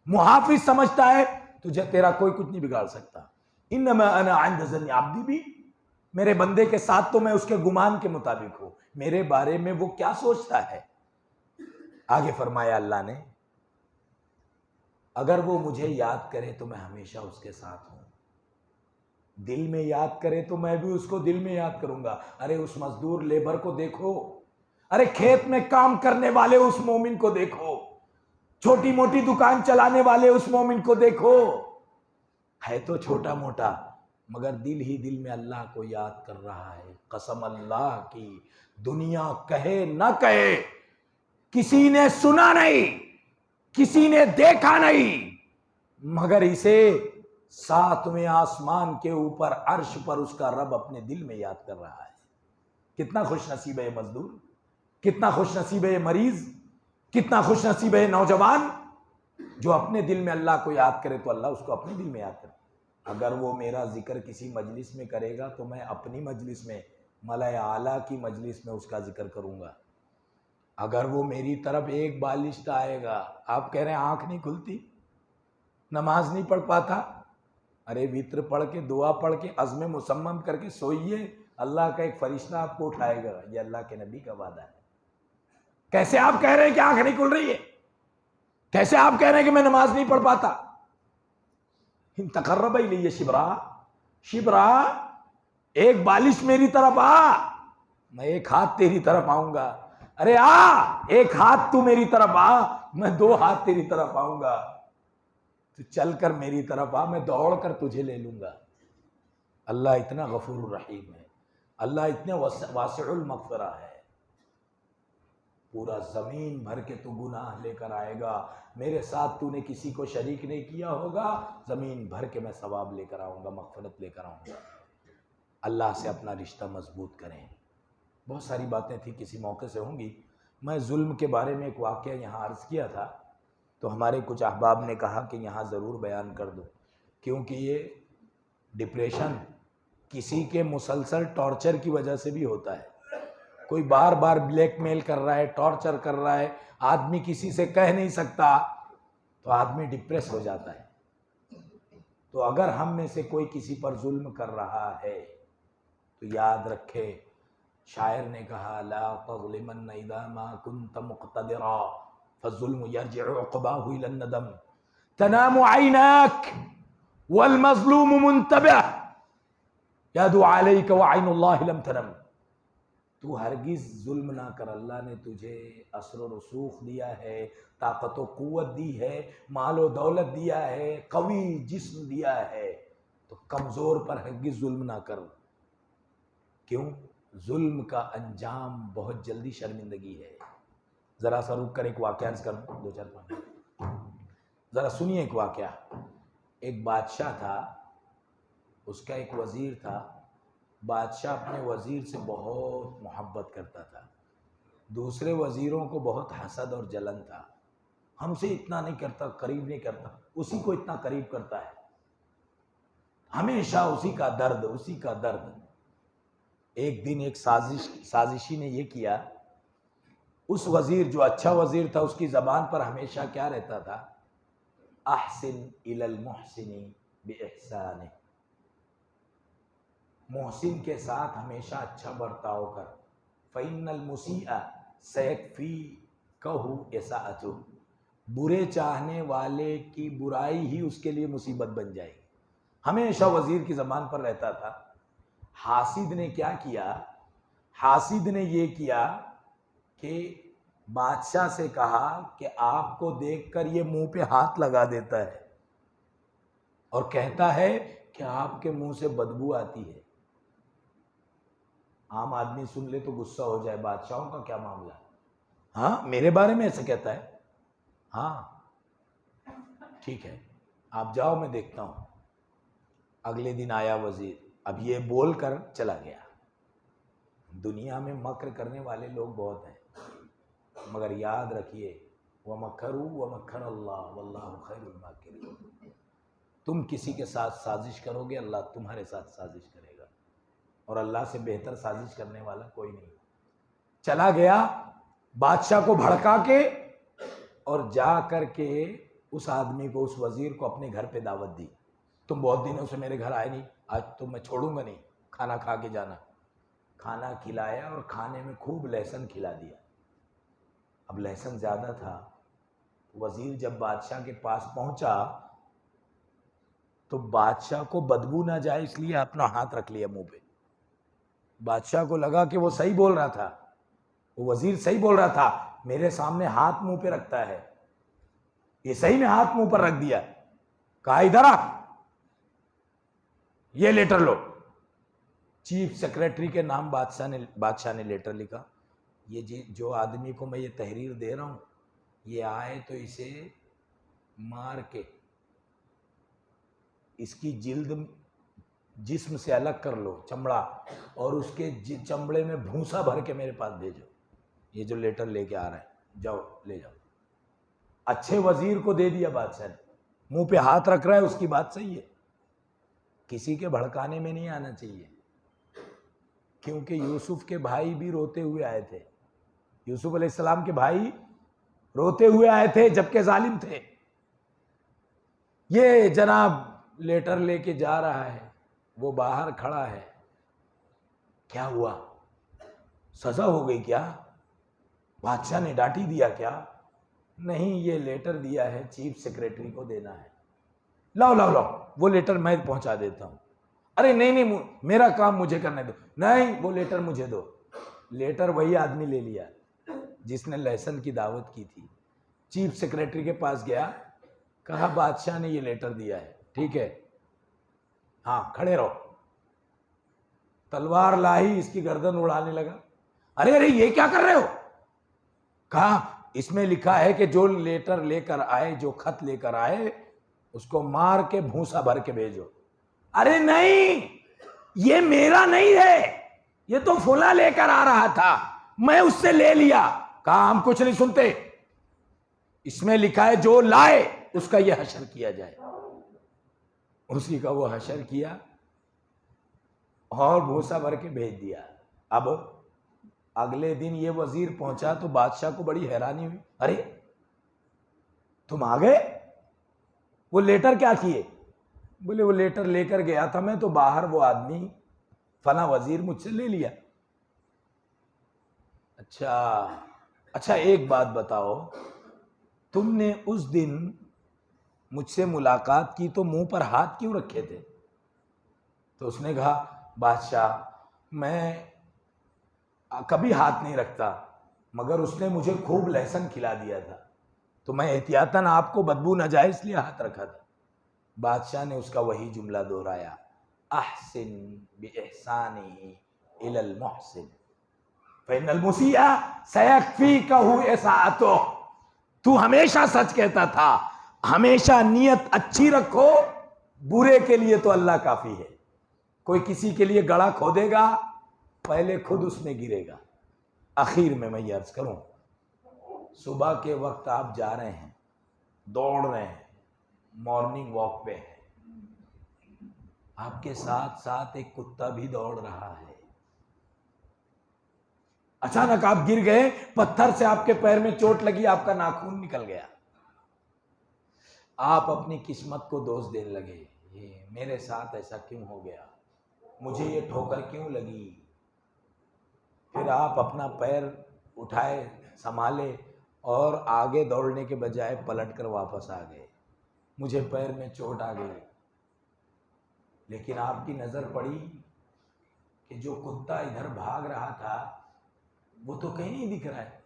मुहाफिज समझता है, तुझे तेरा कोई कुछ नहीं बिगाड़ सकता। इन्नमा अना इंद ज़न्नि अब्दी बी, मेरे बंदे के साथ तो मैं उसके गुमान के मुताबिक हूं, मेरे बारे में वो क्या सोचता है। आगे फरमाया अल्लाह ने, अगर वो मुझे याद करे तो मैं हमेशा उसके साथ हूं। दिल में याद करे तो मैं भी उसको दिल में याद करूंगा। अरे उस मजदूर लेबर को देखो, अरे खेत में काम करने वाले उस मोमिन को देखो, छोटी मोटी दुकान चलाने वाले उस मोमिन को देखो, है तो छोटा मोटा मगर दिल ही दिल में अल्लाह को याद कर रहा है। कसम अल्लाह की, दुनिया कहे ना कहे, किसी ने सुना नहीं, किसी ने देखा नहीं, मगर इसे सातवें आसमान के ऊपर अर्श पर उसका रब अपने दिल में याद कर रहा है। कितना खुश नसीब है मजदूर, कितना खुश नसीब है मरीज, कितना खुश नसीब है नौजवान जो अपने दिल में अल्लाह को याद करे तो अल्लाह उसको अपने दिल में याद करे। अगर वो मेरा जिक्र किसी मजलिस में करेगा तो मैं अपनी मजलिस में, मलाए आला की मजलिस में उसका जिक्र करूंगा। अगर वो मेरी तरफ एक बालिश्त आएगा, आप कह रहे हैं आंख नहीं खुलती, नमाज नहीं पढ़ पाता, अरे वित्र पढ़ के, दुआ पढ़ के, अज़्म मुसम्मम करके सोइए, अल्लाह का एक फरिश्ता आपको उठाएगा। ये अल्लाह के नबी का वादा है। कैसे आप कह रहे हैं कि आंख नहीं खुल रही है? कैसे आप कह रहे हैं कि मैं नमाज नहीं पढ़ पाता? इन तकर्रब इलैया शिबरा, शिबरा, एक बालिश मेरी तरफ आ, मैं एक हाथ तेरी तरफ आऊंगा। अरे आ, एक हाथ तू मेरी तरफ आ, मैं दो हाथ तेरी तरफ आऊंगा। तू चल कर मेरी तरफ आ, मैं दौड़ कर तुझे ले लूंगा। अल्लाह इतना गफूर रहीम है, अल्लाह इतने वासिउल मग़फ़िरा है। पूरा जमीन भर के तू गुनाह लेकर आएगा, मेरे साथ तूने किसी को शरीक नहीं किया होगा, जमीन भर के मैं सवाब लेकर आऊंगा, मग़फ़िरत लेकर आऊंगा। अल्लाह से अपना रिश्ता मजबूत करें। बहुत सारी बातें थी, किसी मौके से होंगी। मैं जुल्म के बारे में एक वाक़या यहाँ अर्ज़ किया था, तो हमारे कुछ अहबाब ने कहा कि यहाँ ज़रूर बयान कर दो, क्योंकि ये डिप्रेशन किसी के मुसलसल टॉर्चर की वजह से भी होता है। कोई बार बार ब्लैकमेल कर रहा है, टॉर्चर कर रहा है, आदमी किसी से कह नहीं सकता, तो आदमी डिप्रेस हो जाता है। तो अगर हम में से कोई किसी पर जुल्म कर रहा है तो याद रखे, शायर ने कहा, ला तज़लिमन्न इज़ा मा कुन्त मुक़तदिरा फ़ज़्ज़ुल्मु यरजिउ उक़बाहु इलन नदम, तनामु ऐनाक वल मज़लूमु मुंतबिह यदु अलैका व ऐनुल्लाहि लम तनम। तू हरगिज़ जुल्म ना कर, अल्लाह ने तुझे असर व रसूख दिया है, ताकत व क़ुव्वत दी है, माल व दौलत दिया है, कवी जिस्म दिया है, तो कमज़ोर पर हरगिज़ जुल्म ना कर। क्यों? जुल्म का अंजाम बहुत जल्दी शर्मिंदगी है। ज़रा सा रुक कर एक वाक़या कर दो चार पाँच, ज़रा सुनिए एक वाक़या। एक बादशाह था, उसका एक वज़ीर था। बादशाह अपने वज़ीर से बहुत मोहब्बत करता था, दूसरे वज़ीरों को बहुत हसद और जलन था। हमसे इतना नहीं करता, करीब नहीं करता, उसी को इतना करीब करता है, हमेशा उसी का दर्द, उसी का दर्द। एक दिन एक साजिशी ने ये किया, उस वज़ीर जो अच्छा वज़ीर था, उसकी ज़बान पर हमेशा क्या रहता था, अहसिन इलल मुहसिनी बिइहसानिह, मोहसिन के साथ हमेशा अच्छा बर्ताव कर, फ़इन्नल मुसीअ सयकफ़ीकहु इसाअतुहु, बुरे चाहने वाले की बुराई ही उसके लिए मुसीबत बन जाएगी। हमेशा वज़ीर की ज़बान पर रहता था। हासिद ने क्या किया, हासिद ने ये किया कि बादशाह से कहा कि आपको देखकर ये मुंह पे हाथ लगा देता है और कहता है कि आपके मुंह से बदबू आती है। आम आदमी सुन ले तो गुस्सा हो जाए, बादशाहों का क्या मामला? हाँ, मेरे बारे में ऐसा कहता है, हाँ ठीक है, आप जाओ, मैं देखता हूँ। अगले दिन आया वज़ीर, अब ये बोल कर चला गया। दुनिया में मक्र करने वाले लोग बहुत हैं, मगर याद रखिए व मकरू व मकर अल्लाह वल्लाहु खैरुल माकिरीन। तुम किसी के साथ साजिश करोगे, अल्लाह तुम्हारे साथ साजिश करेगा, और अल्लाह से बेहतर साजिश करने वाला कोई नहीं। चला गया बादशाह को भड़का के, और जा कर के उस आदमी को, उस वजीर को अपने घर पे दावत दी। तुम बहुत दिनों से मेरे घर आए नहीं, आज तो मैं छोड़ूंगा नहीं, खाना खा के जाना। खाना खिलाया और खाने में खूब लहसुन खिला दिया। अब लहसुन ज़्यादा था। वजीर जब बादशाह के पास पहुंचा तो बादशाह को बदबू ना जाए इसलिए अपना हाथ रख लिया मुंह पे। बादशाह को लगा कि वो सही बोल रहा था, वो वजीर सही बोल रहा था, मेरे सामने हाथ मुंह पे रखता है, ये सही में हाथ मुंह पर रख दिया। कहा इधर आ, ये लेटर लो। चीफ सेक्रेटरी के नाम बादशाह ने लेटर लिखा, ये जो आदमी को मैं ये तहरीर दे रहा हूं, ये आए तो इसे मार के इसकी जिल्द जिस्म से अलग कर लो, चमड़ा, और उसके चमड़े में भूसा भर के मेरे पास भेजो। ये जो लेटर लेके आ रहा है, जाओ ले जाओ। अच्छे वजीर को दे दिया बादशाह ने, मुंह पे हाथ रख रहा है, उसकी बात सही है। किसी के भड़काने में नहीं आना चाहिए, क्योंकि यूसुफ के भाई भी रोते हुए आए थे। यूसुफ अलैहिस्सलाम के भाई रोते हुए आए थे जबकि जालिम थे। ये जनाब लेटर लेके जा रहा है, वो बाहर खड़ा है। क्या हुआ, सजा हो गई क्या? बादशाह ने डांटी दिया क्या? नहीं, ये लेटर दिया है, चीफ सेक्रेटरी को देना है। लाओ लाओ लाओ, वो लेटर मैं पहुंचा देता हूं। अरे नहीं नहीं, मेरा काम मुझे करने दो। नहीं, वो लेटर मुझे दो। लेटर वही आदमी ले लिया जिसने लहसुन की दावत की थी। चीफ सेक्रेटरी के पास गया, कहा बादशाह ने ये लेटर दिया है, ठीक है, हाँ खड़े रहो। तलवार लाई, इसकी गर्दन उड़ाने लगा। अरे अरे ये क्या कर रहे हो? कहा इसमें लिखा है कि जो लेटर लेकर आए, जो खत लेकर आए, उसको मार के भूसा भर के भेजो। अरे नहीं, ये मेरा नहीं है, ये तो फुला लेकर आ रहा था, मैं उससे ले लिया। कहा हम कुछ नहीं सुनते, इसमें लिखा है जो लाए उसका यह हशर किया जाए। उसी का वो हशर किया और भूसा भर के भेज दिया। अब अगले दिन ये वजीर पहुंचा तो बादशाह को बड़ी हैरानी हुई। अरे तुम आ गए, वो लेटर क्या किए? बोले वो लेटर लेकर गया था मैं, तो बाहर वो आदमी फला वजीर मुझसे ले लिया। अच्छा एक बात बताओ, तुमने उस दिन मुझसे मुलाकात की तो मुंह पर हाथ क्यों रखे थे? तो उसने कहा बादशाह मैं कभी हाथ नहीं रखता, मगर उसने मुझे खूब लहसुन खिला दिया था, तो मैं एहतियातन आपको बदबू न जाए इसलिए हाथ रखा था। बादशाह ने उसका वही जुमला दोहराया, अहसिन बिइहसानी इलल मुहसिन फ़इन्नल मुसीअ सयक्फ़ीकहु इसाअतुह। तू हमेशा सच कहता था, हमेशा नियत अच्छी रखो, बुरे के लिए तो अल्लाह काफी है। कोई किसी के लिए गड़ा खोदेगा, पहले खुद उसमें गिरेगा। आखिर में मैं ये अर्ज करूं, सुबह के वक्त आप जा रहे हैं, दौड़ रहे हैं, मॉर्निंग वॉक पे हैं, आपके साथ साथ एक कुत्ता भी दौड़ रहा है। अचानक आप गिर गए, पत्थर से आपके पैर में चोट लगी, आपका नाखून निकल गया। आप अपनी किस्मत को दोष देने लगे, ये मेरे साथ ऐसा क्यों हो गया, मुझे ये ठोकर क्यों लगी। फिर आप अपना पैर उठाए, संभाले और आगे दौड़ने के बजाय पलट कर वापस आ गए। मुझे पैर में चोट आ गई, लेकिन आपकी नजर पड़ी कि जो कुत्ता इधर भाग रहा था वो तो कहीं नहीं दिख रहा है।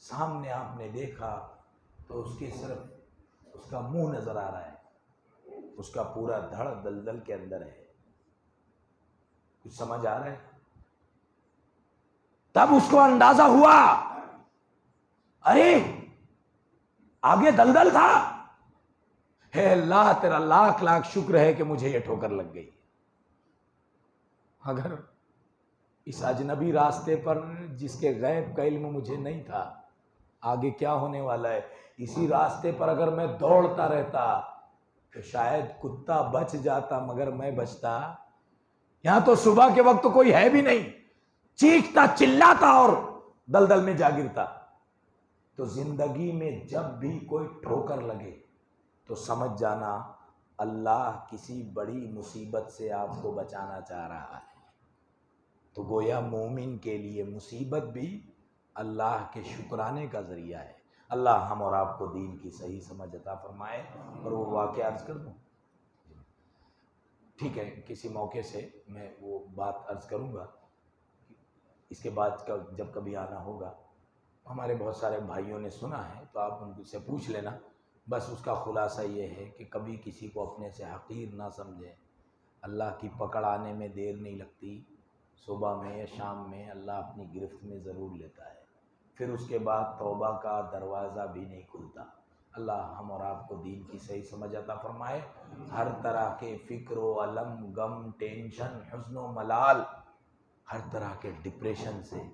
सामने आपने देखा तो उसके सिर्फ उसका मुंह नजर आ रहा है, उसका पूरा धड़ दलदल के अंदर है। कुछ समझ आ रहा है? तब उसको अंदाजा हुआ, अरे आगे दलदल था। हे अल्लाह, तेरा लाख लाख शुक्र है कि मुझे ये ठोकर लग गई। अगर इस अजनबी रास्ते पर जिसके गैब का इल्म मुझे नहीं था, आगे क्या होने वाला है, इसी रास्ते पर अगर मैं दौड़ता रहता तो शायद कुत्ता बच जाता मगर मैं बचता। यहां तो सुबह के वक्त तो कोई है भी नहीं, चीखता चिल्लाता और दलदल में जा गिरता। तो जिंदगी में जब भी कोई ठोकर लगे तो समझ जाना अल्लाह किसी बड़ी मुसीबत से आपको बचाना चाह रहा है। तो गोया मोमिन के लिए मुसीबत भी अल्लाह के शुक्राने का जरिया है। अल्लाह हम और आपको दीन की सही समझ अता फरमाए। और वो वाक़या अर्ज कर दूं, ठीक है, किसी मौके से मैं वो बात अर्ज करूंगा, इसके बाद जब कभी आना होगा। हमारे बहुत सारे भाइयों ने सुना है तो आप उनसे पूछ लेना। बस उसका खुलासा ये है कि कभी किसी को अपने से हकीर ना समझें। अल्लाह की पकड़ आने में देर नहीं लगती, सुबह में या शाम में अल्लाह अपनी गिरफ्त में ज़रूर लेता है, फिर उसके बाद तौबा का दरवाज़ा भी नहीं खुलता। अल्लाह हम और आपको दीन की सही समझ अता फरमाए। हर तरह के फ़िक्र अलम गम टेंशन हुज़्न व मलाल, हर तरह के डिप्रेशन से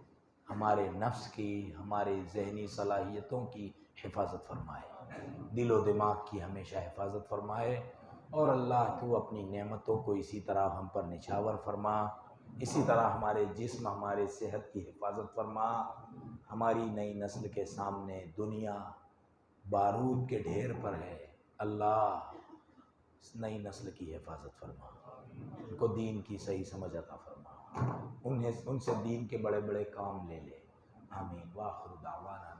हमारे नफ्स की, हमारे जहनी सलाहियतों की हिफाजत फरमाए, दिलो दिमाग की हमेशा हिफाजत फरमाए। और अल्लाह तू अपनी नेमतों को इसी तरह हम पर निछावर फरमा, इसी तरह हमारे जिस्म, हमारे सेहत की हिफाजत फरमा। हमारी नई नस्ल के सामने दुनिया बारूद के ढेर पर है, अल्लाह इस नई नस्ल की हिफाजत फरमा, उनको दीन की सही समझ अता फरमा, उनसे दीन के बड़े बड़े काम ले ले। आमीन। वाखिर दावाना